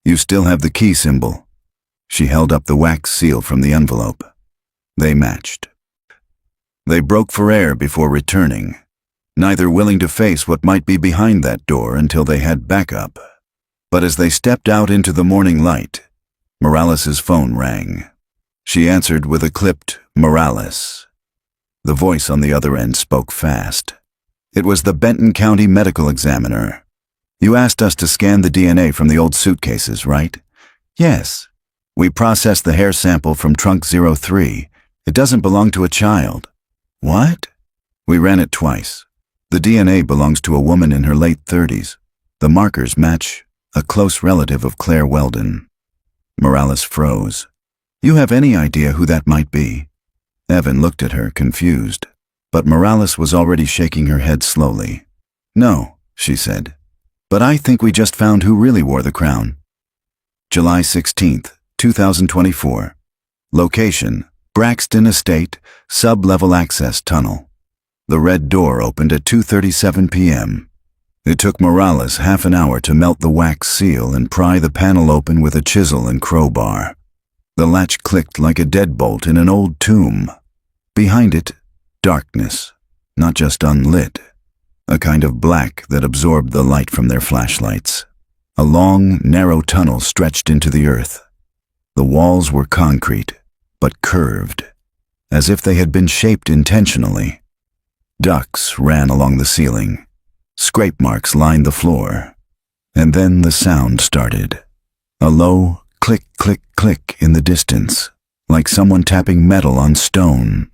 You still have the key symbol. She held up the wax seal from the envelope. They matched. They broke for air before returning, neither willing to face what might be behind that door until they had backup. But as they stepped out into the morning light, Morales's phone rang. She answered with a clipped "Morales." The voice on the other end spoke fast. It was the Benton County medical examiner. You asked us to scan the DNA from the old suitcases, right? Yes. We processed the hair sample from trunk 03. It doesn't belong to a child. What? We ran it twice. The DNA belongs to a woman in her late 30s. The markers match a close relative of Claire Weldon. Morales froze. You have any idea who that might be? Evan looked at her, confused, but Morales was already shaking her head slowly. No, she said. But I think we just found who really wore the crown. July 16th, 2024. Location, Braxton Estate, sub-level access tunnel. The red door opened at 2:37 p.m. It took Morales half an hour to melt the wax seal and pry the panel open with a chisel and crowbar. The latch clicked like a deadbolt in an old tomb. Behind it, darkness, not just unlit. A kind of black that absorbed the light from their flashlights. A long, narrow tunnel stretched into the earth. The walls were concrete, but curved, as if they had been shaped intentionally. Ducks ran along the ceiling. Scrape marks lined the floor. And then the sound started. A low click, click, click in the distance, like someone tapping metal on stone.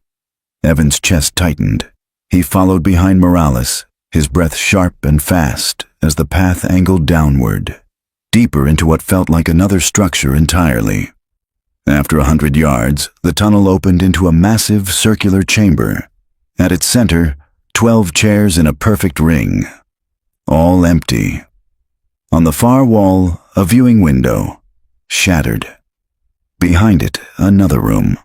Evan's chest tightened. He followed behind Morales, his breath sharp and fast as the path angled downward, deeper into what felt like another structure entirely. After 100 yards, the tunnel opened into a massive circular chamber. At its center, 12 chairs in a perfect ring, all empty. On the far wall, a viewing window, shattered. Behind it, another room.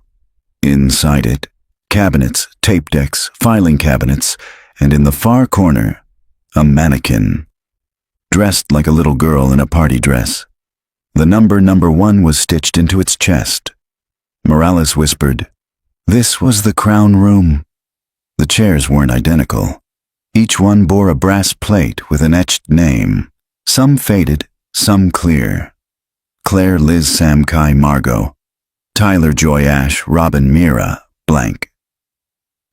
Inside it, cabinets, tape decks, filing cabinets, and in the far corner, a mannequin, dressed like a little girl in a party dress. The number 1 was stitched into its chest. Morales whispered, "This was the crown room." The chairs weren't identical. Each one bore a brass plate with an etched name, some faded, some clear. Claire Liz Sam Kai Margot, Tyler Joy Ash Robin Mira, blank.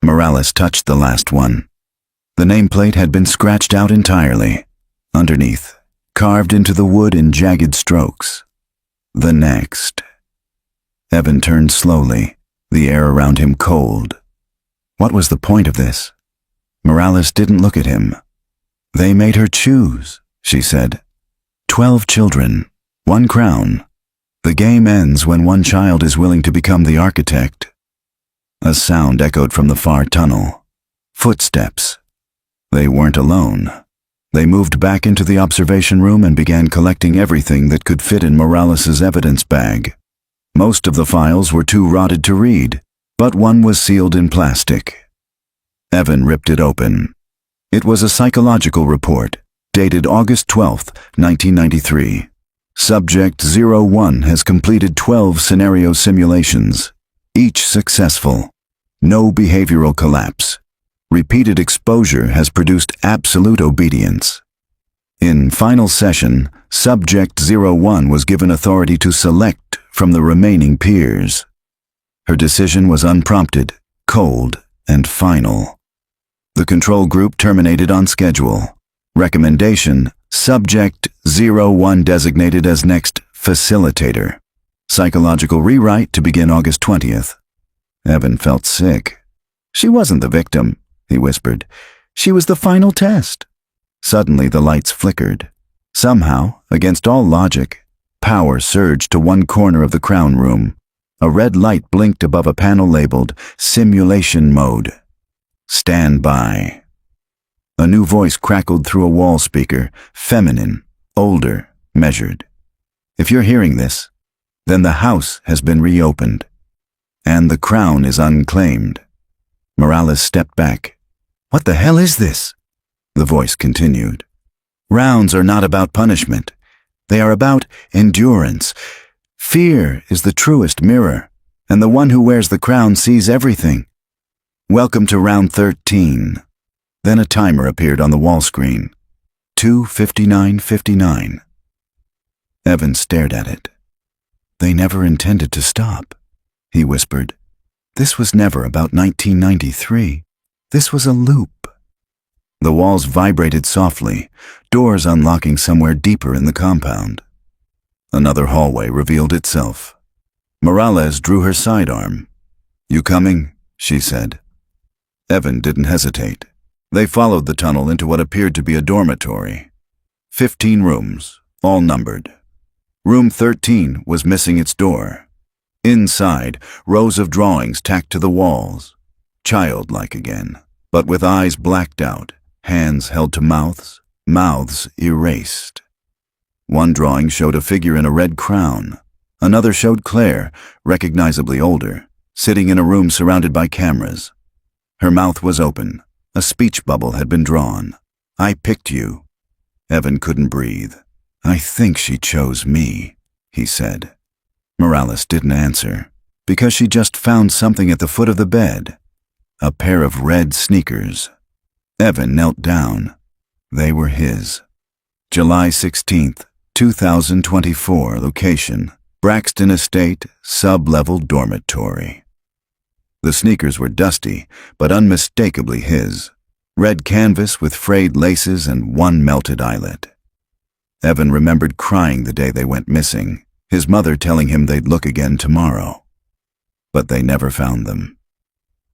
Morales touched the last one. The nameplate had been scratched out entirely. Underneath, carved into the wood in jagged strokes. The next. Evan turned slowly, the air around him cold. What was the point of this? Morales didn't look at him. They made her choose, she said. 12 children, 1 crown. The game ends when one child is willing to become the architect. A sound echoed from the far tunnel. Footsteps. They weren't alone. They moved back into the observation room and began collecting everything that could fit in Morales's evidence bag. Most of the files were too rotted to read, but one was sealed in plastic. Evan ripped it open. It was a psychological report, dated August 12, 1993. Subject 01 has completed 12 scenario simulations, each successful. No behavioral collapse. Repeated exposure has produced absolute obedience. In final session, Subject 01 was given authority to select from the remaining peers. Her decision was unprompted, cold, and final. The control group terminated on schedule. Recommendation: Subject 01 designated as next facilitator. Psychological rewrite to begin August 20th. Evan felt sick. She wasn't the victim, he whispered. She was the final test. Suddenly the lights flickered. Somehow, against all logic, power surged to one corner of the crown room. A red light blinked above a panel labeled Simulation Mode. Stand by. A new voice crackled through a wall speaker, feminine, older, measured. If you're hearing this, then the house has been reopened, and the crown is unclaimed. Morales stepped back. What the hell is this? The voice continued. Rounds are not about punishment. They are about endurance. Fear is the truest mirror, and the one who wears the crown sees everything. Welcome to round 13. Then a timer appeared on the wall screen. 2:59:59. Evan stared at it. They never intended to stop, he whispered. This was never about 1993. This was a loop. The walls vibrated softly, doors unlocking somewhere deeper in the compound. Another hallway revealed itself. Morales drew her sidearm. You coming? She said. Evan didn't hesitate. They followed the tunnel into what appeared to be a dormitory. 15 rooms, all numbered. Room 13 was missing its door. Inside, rows of drawings tacked to the walls. Childlike again, but with eyes blacked out, hands held to mouths, mouths erased. One drawing showed a figure in a red crown. Another showed Claire, recognizably older, sitting in a room surrounded by cameras. Her mouth was open. A speech bubble had been drawn. I picked you. Evan couldn't breathe. I think she chose me, he said. Morales didn't answer, because she just found something at the foot of the bed. A pair of red sneakers. Evan knelt down. They were his. July 16th, 2024, location, Braxton Estate, sub-level dormitory. The sneakers were dusty, but unmistakably his. Red canvas with frayed laces and one melted eyelet. Evan remembered crying the day they went missing, his mother telling him they'd look again tomorrow. But they never found them.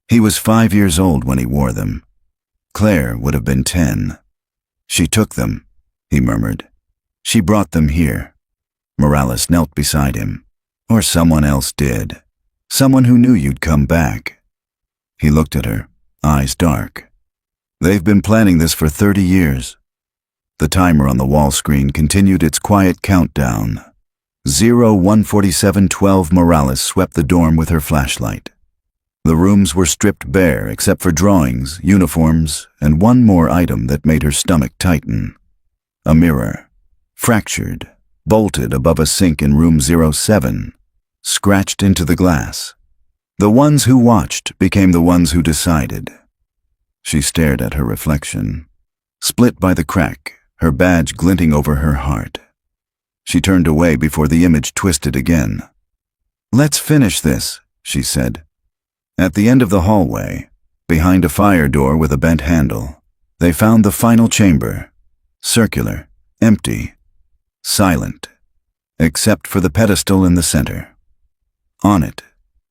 He was 5 years old when he wore them. Claire would have been 10. She took them, he murmured. She brought them here. Morales knelt beside him. Or someone else did. Someone who knew you'd come back. He looked at her, eyes dark. They've been planning this for 30 years. The timer on the wall screen continued its quiet countdown. 01:47:12. Morales swept the dorm with her flashlight. The rooms were stripped bare except for drawings, uniforms, and one more item that made her stomach tighten. A mirror, fractured, bolted above a sink in room 07, scratched into the glass. The ones who watched became the ones who decided. She stared at her reflection, split by the crack, her badge glinting over her heart. She turned away before the image twisted again. Let's finish this, she said. At the end of the hallway, behind a fire door with a bent handle, they found the final chamber. Circular, empty, silent, except for the pedestal in the center. On it,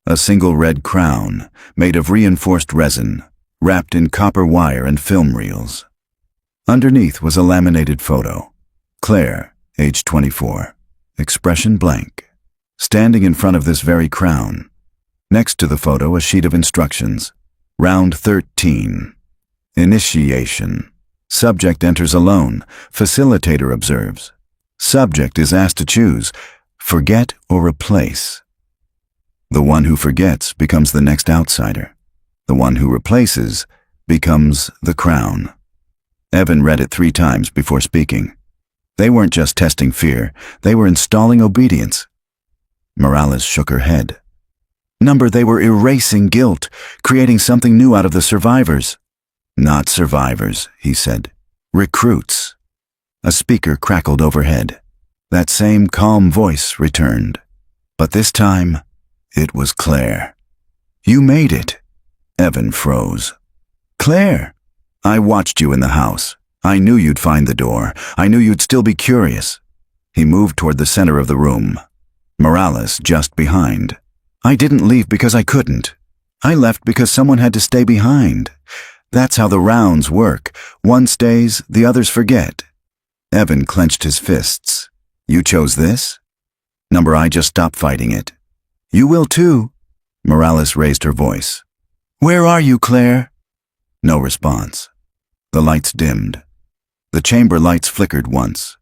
a single red crown, made of reinforced resin, wrapped in copper wire and film reels. Underneath was a laminated photo. Claire, age 24, expression blank, standing in front of this very crown. Next to the photo, a sheet of instructions. Round 13. Initiation. Subject enters alone. Facilitator observes. Subject is asked to choose, forget or replace. The one who forgets becomes the next outsider. The one who replaces becomes the crown. Evan read it 3 times before speaking. They weren't just testing fear, they were installing obedience. Morales shook her head. They were erasing guilt, creating something new out of the survivors. Not survivors, he said. Recruits. A speaker crackled overhead. That same calm voice returned. But this time, it was Claire. You made it. Evan froze. Claire! I watched you in the house. I knew you'd find the door. I knew you'd still be curious. He moved toward the center of the room. Morales just behind. I didn't leave because I couldn't. I left because someone had to stay behind. That's how the rounds work. One stays, the others forget. Evan clenched his fists. You chose this? I just stopped fighting it. You will too. Morales raised her voice. Where are you, Claire? No response. The lights dimmed. The chamber lights flickered once.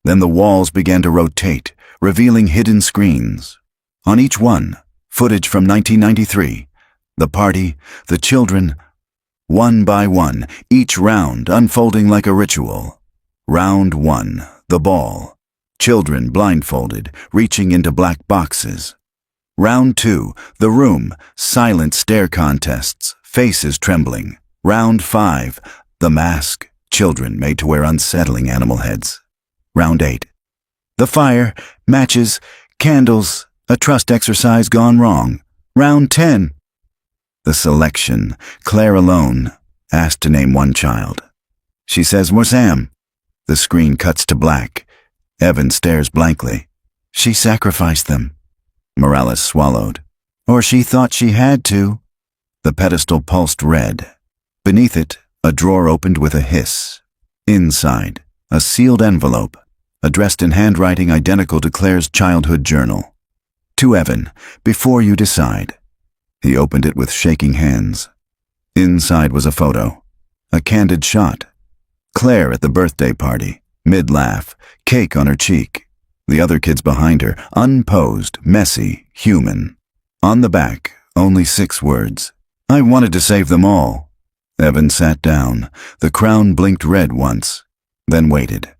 Then the walls began to rotate, revealing hidden screens. On each one, footage from 1993. The party, the children, one by one, each round unfolding like a ritual. Round 1, the ball. Children blindfolded, reaching into black boxes. Round 2, the room, silent stare contests, faces trembling. Round 5, the mask, children made to wear unsettling animal heads. Round 8, the fire, matches, candles, a trust exercise gone wrong. Round 10, the selection, Claire alone, asked to name one child. She says, "Morsam." The screen cuts to black. Evan stares blankly. She sacrificed them. Morales swallowed. Or she thought she had to. The pedestal pulsed red. Beneath it, a drawer opened with a hiss. Inside, a sealed envelope, addressed in handwriting identical to Claire's childhood journal. To Evan, before you decide. He opened it with shaking hands. Inside was a photo, a candid shot. Claire at the birthday party, mid-laugh, cake on her cheek. The other kids behind her, unposed, messy, human. On the back, only 6 words. I wanted to save them all. Evan sat down. The crown blinked red once, then waited.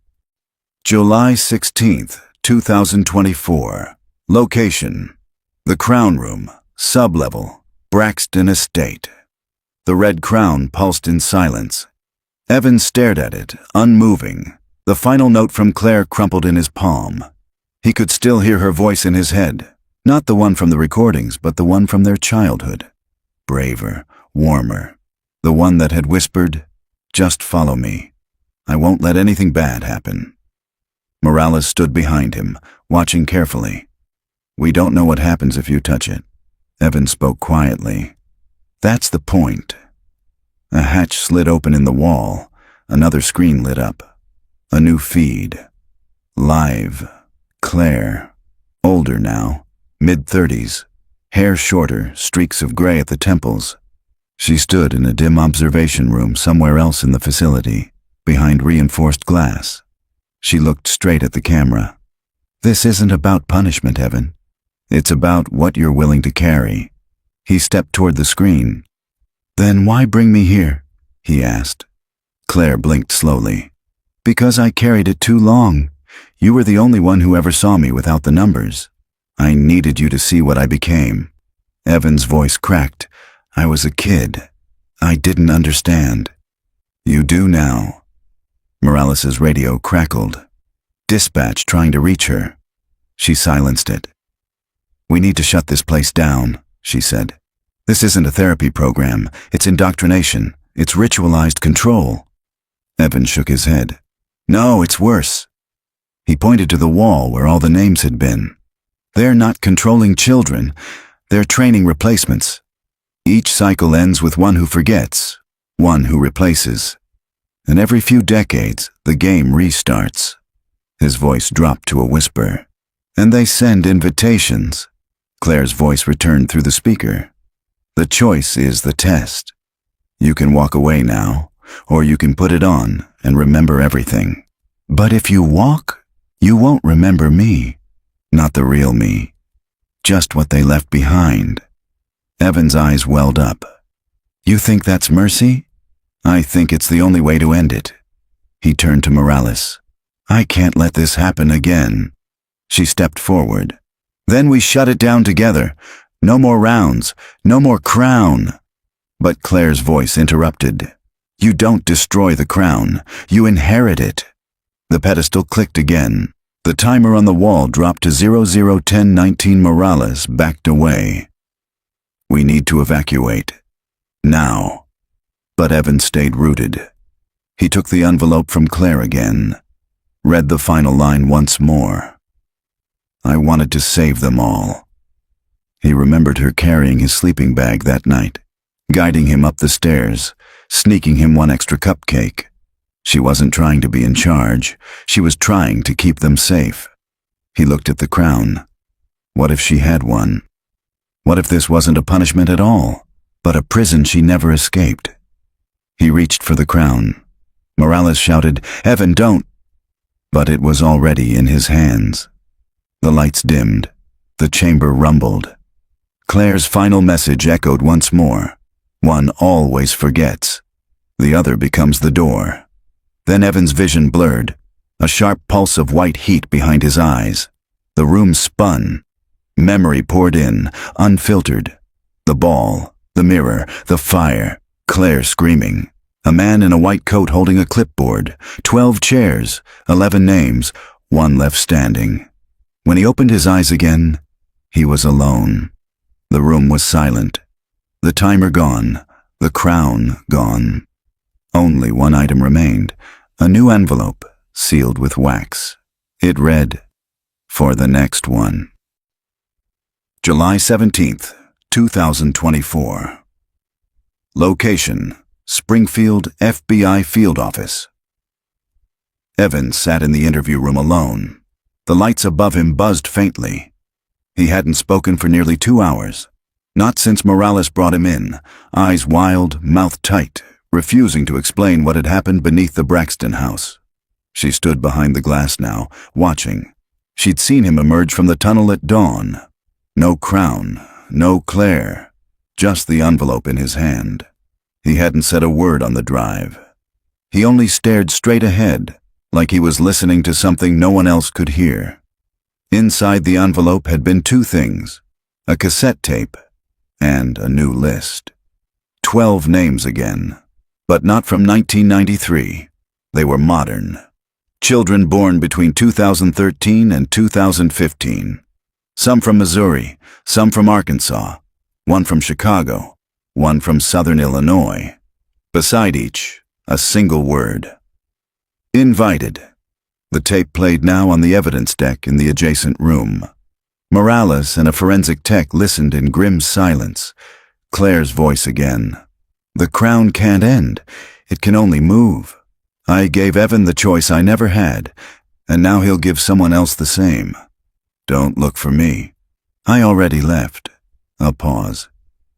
July 16th, 2024. Location: the Crown Room, Sublevel, Braxton Estate. The red crown pulsed in silence. Evan stared at it, unmoving. The final note from Claire crumpled in his palm. He could still hear her voice in his head, not the one from the recordings, but the one from their childhood. Braver, warmer. The one that had whispered, "Just follow me. I won't let anything bad happen." Morales stood behind him, watching carefully. "We don't know what happens if you touch it." Evan spoke quietly. "That's the point." A hatch slid open in the wall. Another screen lit up. A new feed. Live. Claire. Older now. Mid-30s. Hair shorter, streaks of gray at the temples. She stood in a dim observation room somewhere else in the facility, behind reinforced glass. She looked straight at the camera. "This isn't about punishment, Evan. It's about what you're willing to carry." He stepped toward the screen. "Then why bring me here?" he asked. Claire blinked slowly. "Because I carried it too long. You were the only one who ever saw me without the numbers. I needed you to see what I became." Evan's voice cracked. "I was a kid. I didn't understand." "You do now." Morales's radio crackled. Dispatch trying to reach her. She silenced it. "We need to shut this place down," she said. "This isn't a therapy program. It's indoctrination. It's ritualized control." Evan shook his head. "No, it's worse." He pointed to the wall where all the names had been. "They're not controlling children. They're training replacements. Each cycle ends with one who forgets, one who replaces. And every few decades, the game restarts." His voice dropped to a whisper. "And they send invitations." Claire's voice returned through the speaker. "The choice is the test. You can walk away now, or you can put it on and remember everything. But if you walk, you won't remember me. Not the real me. Just what they left behind." Evan's eyes welled up. "You think that's mercy?" "I think it's the only way to end it." He turned to Morales. "I can't let this happen again." She stepped forward. "Then we shut it down together. No more rounds. No more crown." But Claire's voice interrupted. "You don't destroy the crown. You inherit it." The pedestal clicked again. The timer on the wall dropped to 001019. Morales backed away. "We need to evacuate. Now." But Evan stayed rooted. He took the envelope from Claire again, read the final line once more. "I wanted to save them all." He remembered her carrying his sleeping bag that night, guiding him up the stairs, sneaking him one extra cupcake. She wasn't trying to be in charge. She was trying to keep them safe. He looked at the crown. What if she had one? What if this wasn't a punishment at all, but a prison she never escaped? He reached for the crown. Morales shouted, "Evan, don't!" But it was already in his hands. The lights dimmed. The chamber rumbled. Claire's final message echoed once more. One always forgets. The other becomes the door. Then Evan's vision blurred, a sharp pulse of white heat behind his eyes. The room spun. Memory poured in, unfiltered. The ball, the mirror, the fire, Claire screaming. A man in a white coat holding a clipboard, 12 chairs, 11 names, one left standing. When he opened his eyes again, he was alone. The room was silent. The timer gone, the crown gone. Only one item remained, a new envelope sealed with wax. It read, "For the next one." July 17th, 2024. Location: Springfield FBI Field Office. Evan sat in the interview room alone. The lights above him buzzed faintly. He hadn't spoken for nearly 2 hours. Not since Morales brought him in, eyes wild, mouth tight, refusing to explain what had happened beneath the Braxton house. She stood behind the glass now, watching. She'd seen him emerge from the tunnel at dawn. No crown, no Claire, just the envelope in his hand. He hadn't said a word on the drive. He only stared straight ahead, like he was listening to something no one else could hear. Inside the envelope had been 2 things, a cassette tape and a new list. 12 names again, but not from 1993. They were modern. Children born between 2013 and 2015. Some from Missouri, some from Arkansas, one from Chicago, one from Southern Illinois. Beside each, a single word. Invited. The tape played now on the evidence deck in the adjacent room. Morales and a forensic tech listened in grim silence. Claire's voice again. "The crown can't end. It can only move. I gave Evan the choice I never had, and now he'll give someone else the same. Don't look for me. I already left." A pause.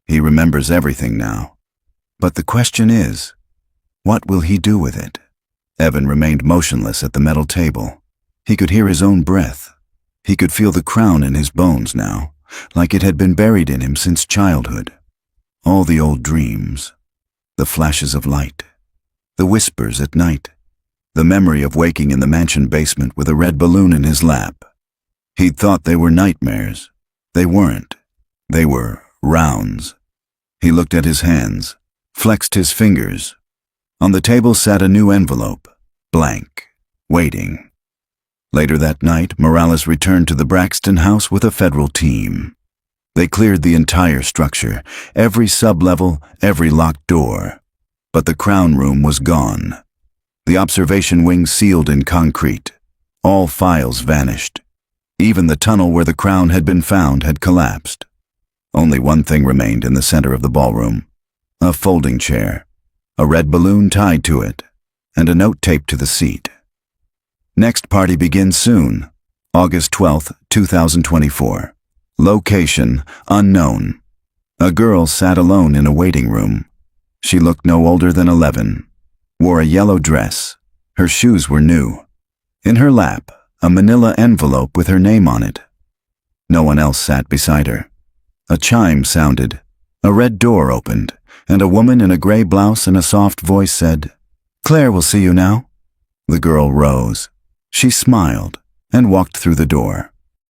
He remembers everything now. But the question is, what will he do with it? Evan remained motionless at the metal table. He could hear his own breath. He could feel the crown in his bones now, like it had been buried in him since childhood. All the old dreams, the flashes of light, the whispers at night, the memory of waking in the mansion basement with a red balloon in his lap. He'd thought they were nightmares. They weren't. They were rounds. He looked at his hands, flexed his fingers. On the table sat a new envelope, blank, waiting. Later that night, Morales returned to the Braxton house with a federal team. They cleared the entire structure, every sub-level, every locked door. But the crown room was gone. The observation wing sealed in concrete. All files vanished. Even the tunnel where the crown had been found had collapsed. Only one thing remained in the center of the ballroom. A folding chair, a red balloon tied to it, and a note taped to the seat. Next party begins soon, August 12th, 2024. Location, unknown. A girl sat alone in a waiting room. She looked no older than 11, wore a yellow dress. Her shoes were new. In her lap, a manila envelope with her name on it. No one else sat beside her. A chime sounded. A red door opened, and a woman in a gray blouse and a soft voice said, "Claire will see you now." The girl rose. She smiled and walked through the door.